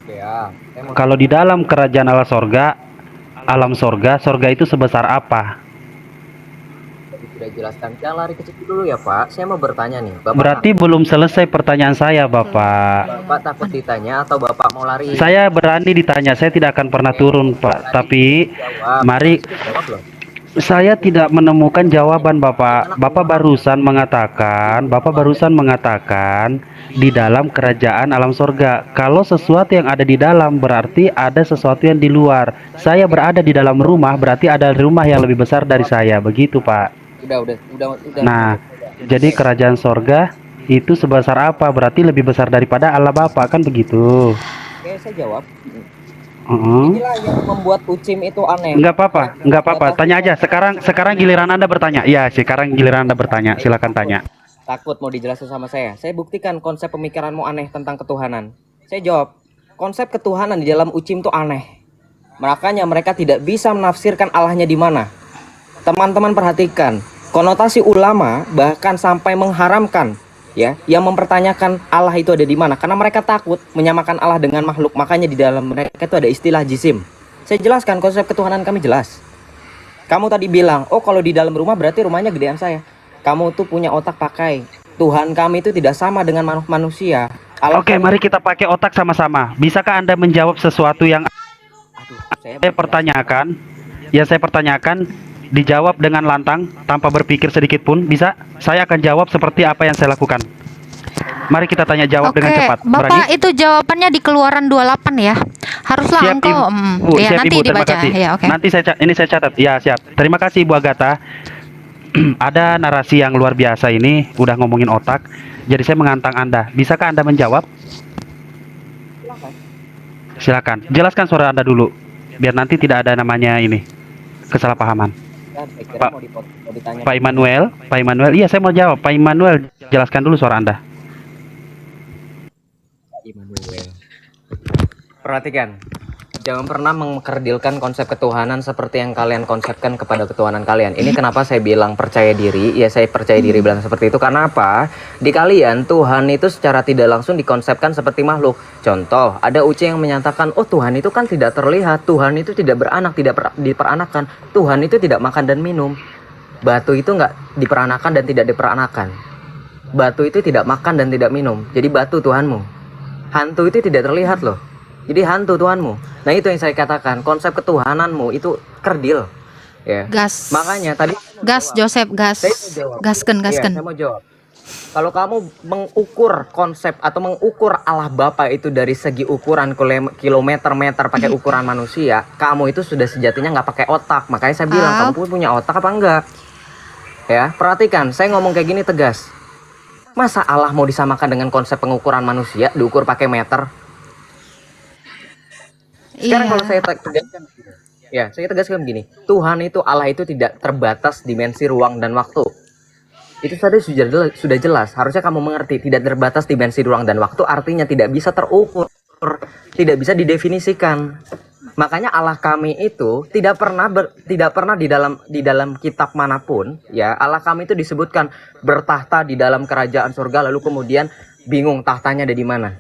Ya, Kalau di dalam kerajaan alam sorga itu sebesar apa? Sudah jelaskan. Jangan lari ke situ dulu ya Pak. Saya mau bertanya nih. Bapak Berarti belum selesai pertanyaan saya, Bapak. Bapak takut ditanya atau Bapak mau lari? Saya berani ditanya. Saya tidak akan pernah turun, Pak. Tapi mari. Saya tidak menemukan jawaban, Bapak. Bapak barusan mengatakan di dalam kerajaan alam sorga. Kalau sesuatu yang ada di dalam berarti ada sesuatu yang di luar. Saya berada di dalam rumah, berarti ada rumah yang lebih besar dari saya. Begitu, Pak. Udah. Nah, jadi kerajaan sorga itu sebesar apa? Berarti lebih besar daripada Allah Bapa, kan begitu? Oke, saya jawab. Inilah yang membuat Ucim itu aneh. Enggak apa-apa. Tanya aja. Sekarang giliran Anda bertanya. Ya, sekarang giliran Anda bertanya. Silakan tanya. Takut mau dijelasin sama saya. Saya buktikan konsep pemikiranmu aneh tentang ketuhanan. Saya jawab, konsep ketuhanan di dalam Ucim itu aneh. Makanya mereka tidak bisa menafsirkan Allahnya di mana. Teman-teman perhatikan, konotasi ulama bahkan sampai mengharamkan ya, yang mempertanyakan Allah itu ada di mana, karena mereka takut menyamakan Allah dengan makhluk. Makanya di dalam mereka itu ada istilah jisim. Saya jelaskan konsep ketuhanan kami jelas. Kamu tadi bilang, oh kalau di dalam rumah berarti rumahnya gedean saya. Kamu tuh punya otak pakai. Tuhan kami itu tidak sama dengan manusia. Oke, mari kita pakai otak sama-sama. Bisakah Anda menjawab sesuatu yang saya pertanyakan? Ya, saya pertanyakan dijawab dengan lantang tanpa berpikir sedikit pun bisa? Saya akan jawab seperti apa yang saya lakukan. Mari kita tanya jawab dengan cepat. Bapak, itu jawabannya di Keluaran 28 ya. Haruslah siap, engkau siap, nanti Ibu, dibaca. Ya, Nanti saya catat. Ya, siap. Terima kasih Ibu Agatha. Ada narasi yang luar biasa ini, udah ngomongin otak. Jadi saya mengantang Anda. Bisakah Anda menjawab? Silakan. Jelaskan suara Anda dulu, biar nanti tidak ada namanya ini kesalahpahaman. Pak Immanuel, iya saya mau jawab. Pak Immanuel, jelaskan dulu suara Anda. Perhatikan, jangan pernah mengkerdilkan konsep ketuhanan seperti yang kalian konsepkan kepada ketuhanan kalian. Ini kenapa saya bilang percaya diri. Ya, saya percaya diri bilang seperti itu karena apa? Di kalian Tuhan itu secara tidak langsung dikonsepkan seperti makhluk. Contoh, ada UC yang menyatakan, oh Tuhan itu kan tidak terlihat, Tuhan itu tidak beranak, tidak diperanakan, Tuhan itu tidak makan dan minum. Batu itu nggak diperanakan dan tidak diperanakan. Batu itu tidak makan dan tidak minum. Jadi batu Tuhanmu. Hantu itu tidak terlihat loh. Jadi hantu Tuhanmu. Nah, itu yang saya katakan, konsep ketuhananmu itu kerdil. Ya. Gas. Makanya tadi Joseph, gasken. Saya mau jawab. Kalau kamu mengukur konsep atau mengukur Allah Bapa itu dari segi ukuran kilometer-meter pakai ukuran manusia, kamu itu sudah sejatinya nggak pakai otak. Makanya saya bilang, kamu punya otak apa enggak? Ya, perhatikan, saya ngomong kayak gini tegas. Masa Allah mau disamakan dengan konsep pengukuran manusia, diukur pakai meter? Sekarang kalau saya tegaskan, saya tegaskan begini, Tuhan itu, Allah itu tidak terbatas dimensi ruang dan waktu. Itu tadi sudah jelas. Harusnya kamu mengerti, tidak terbatas dimensi ruang dan waktu artinya tidak bisa terukur, tidak bisa didefinisikan. Makanya Allah kami itu tidak pernah di dalam kitab manapun, ya, Allah kami itu disebutkan bertahta di dalam kerajaan surga, lalu kemudian bingung tahtanya ada di mana.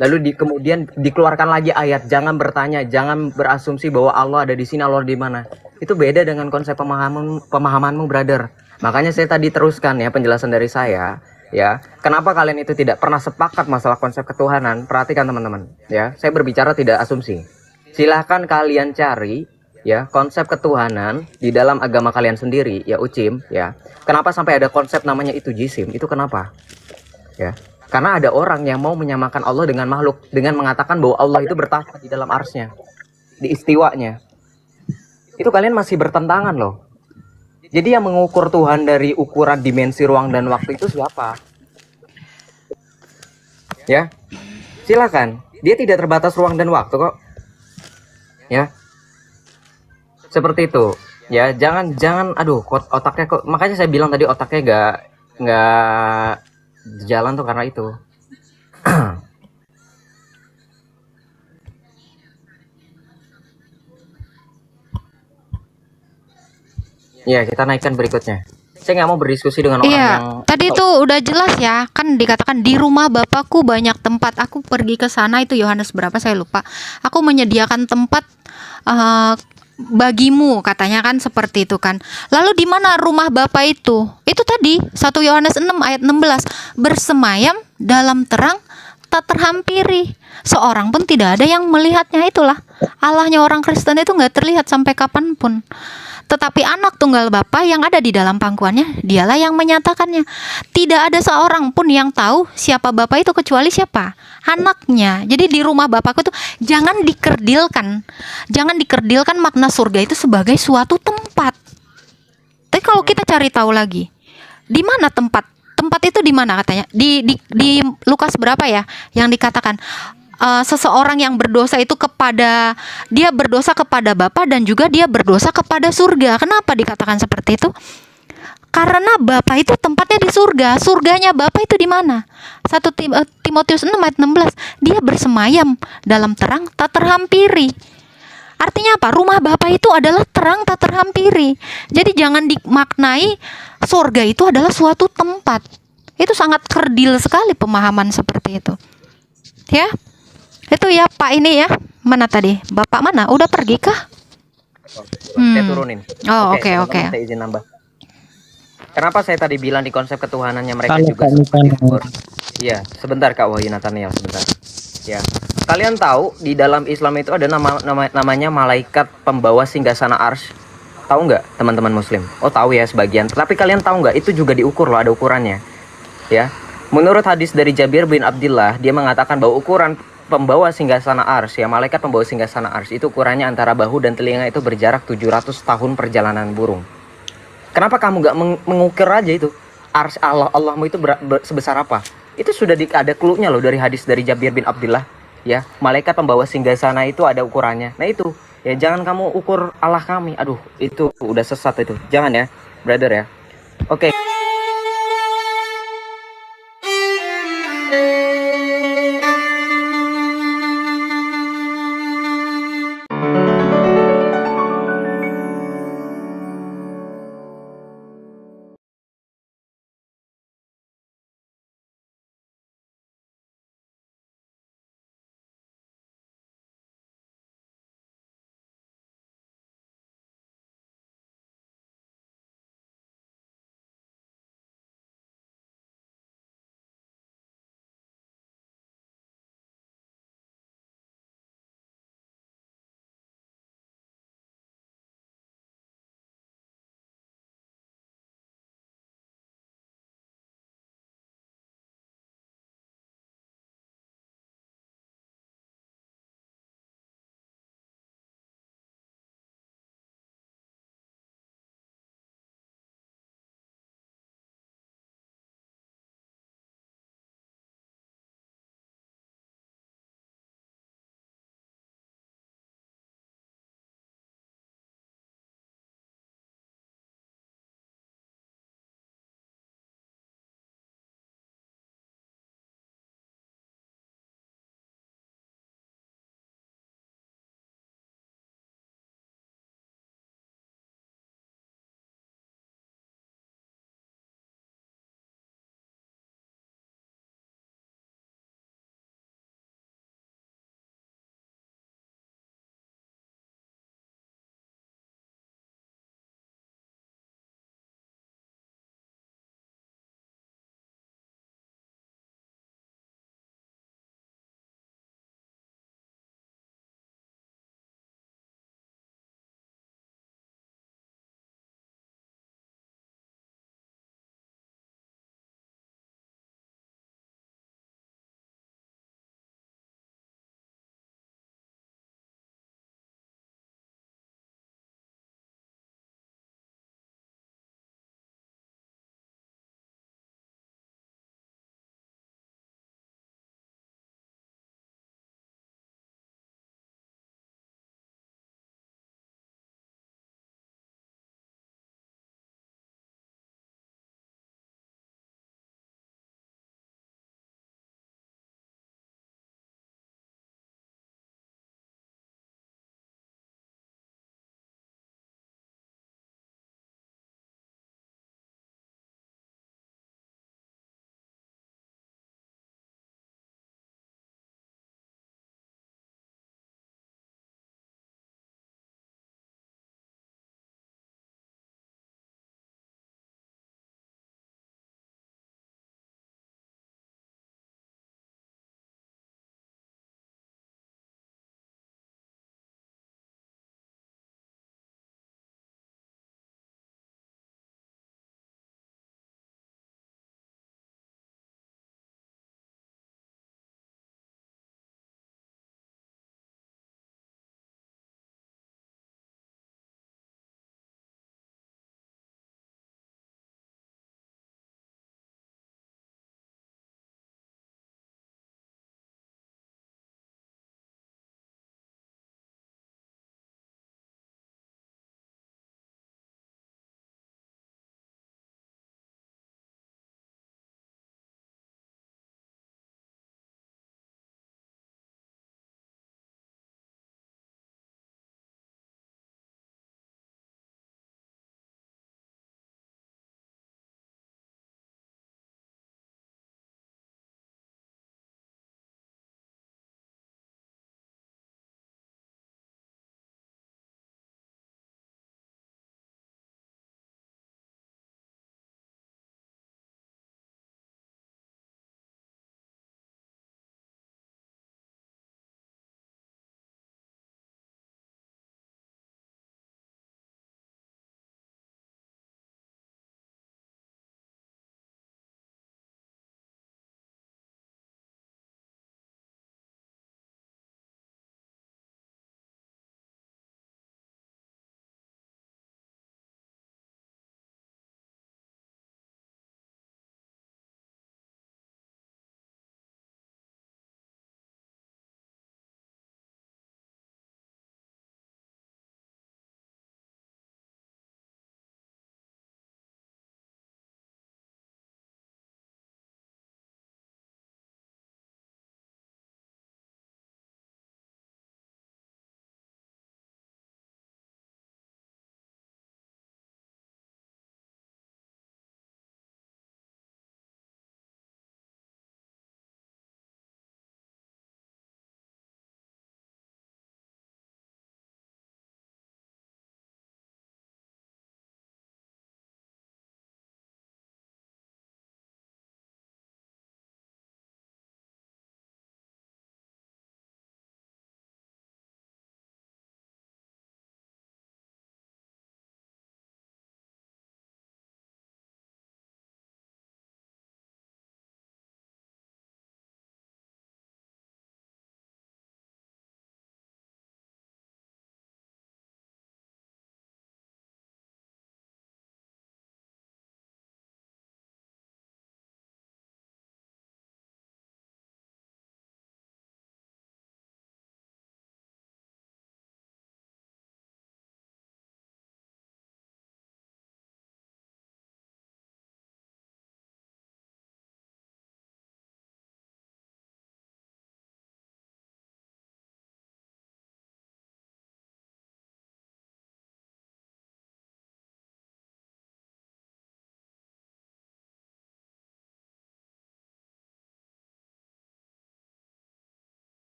Lalu kemudian dikeluarkan lagi ayat, jangan bertanya, jangan berasumsi bahwa Allah ada di sini, Allah di mana. Itu beda dengan konsep pemahamanmu, brother. Makanya saya tadi teruskan ya penjelasan dari saya, ya. Kenapa kalian itu tidak pernah sepakat masalah konsep ketuhanan? Perhatikan teman-teman, ya. Saya berbicara tidak asumsi. Silahkan kalian cari ya konsep ketuhanan di dalam agama kalian sendiri, ya Ucim, ya. Kenapa sampai ada konsep namanya itu jisim? Itu kenapa? Ya. Karena ada orang yang mau menyamakan Allah dengan makhluk dengan mengatakan bahwa Allah itu bertahta di dalam arsy-Nya, di istiwanya. itu kalian masih bertentangan loh. Jadi yang mengukur Tuhan dari ukuran dimensi ruang dan waktu itu siapa? Ya, silakan. Dia tidak terbatas ruang dan waktu kok. Ya, seperti itu. Ya, jangan. Aduh, otaknya kok. Makanya saya bilang tadi otaknya nggak jalan tuh karena itu. Ya, kita naikkan berikutnya. Saya nggak mau berdiskusi dengan orang yang... Tadi itu udah jelas ya, kan dikatakan di rumah Bapakku banyak tempat. Aku pergi ke sana, itu Yohanes berapa saya lupa. Aku menyediakan tempat bagimu, katanya kan seperti itu kan. Lalu di mana rumah Bapa itu? Itu tadi 1 Yohanes 6 ayat 16, bersemayam dalam terang tak terhampiri. Seorang pun tidak ada yang melihatnya. Itulah Allahnya orang Kristen itu nggak terlihat sampai kapanpun. Tetapi anak tunggal Bapa yang ada di dalam pangkuannya, dialah yang menyatakannya. Tidak ada seorang pun yang tahu siapa Bapa itu kecuali siapa? Anaknya. Jadi di rumah Bapakku itu jangan dikerdilkan. Jangan dikerdilkan makna surga itu sebagai suatu tempat. Tapi kalau kita cari tahu lagi, di mana tempat? Tempat itu di mana katanya? Di Lukas berapa ya yang dikatakan seseorang yang berdosa itu dia berdosa kepada Bapa dan juga dia berdosa kepada surga. Kenapa dikatakan seperti itu? Karena Bapa itu tempatnya di surga. Surganya Bapa itu di mana? 1 Timotius 6 ayat 16. Dia bersemayam dalam terang tak terhampiri. Artinya apa? Rumah Bapa itu adalah terang tak terhampiri. Jadi jangan dimaknai surga itu adalah suatu tempat. Itu sangat kerdil sekali pemahaman seperti itu. Ya. Itu ya Pak ini ya. Mana tadi? Bapak mana? Udah pergi kah? Saya turunin. Oh, oke. Saya izin nambah. Kenapa saya tadi bilang di konsep ketuhanannya mereka Kalau juga Iya, sebentar Kak Wahyu Nathaniel, sebentar. Ya. Kalian tahu di dalam Islam itu ada namanya malaikat pembawa singgasana Arsy. Tahu nggak teman-teman muslim? Oh, tahu ya sebagian. Tapi kalian tahu nggak itu juga diukur loh, ada ukurannya. Ya. Menurut hadis dari Jabir bin Abdullah, dia mengatakan bahwa ukuran pembawa singgasana Arsy, ya malaikat pembawa singgasana Arsy itu ukurannya antara bahu dan telinga itu berjarak 700 tahun perjalanan burung. Kenapa kamu nggak mengukir aja itu? Arsy Allahmu itu sebesar apa? Itu sudah ada clue-nya loh dari hadis dari Jabir bin Abdullah. Ya, malaikat pembawa singgasana itu ada ukurannya. Nah itu, ya jangan kamu ukur Allah kami. Aduh, itu udah sesat itu. Jangan ya, brother ya.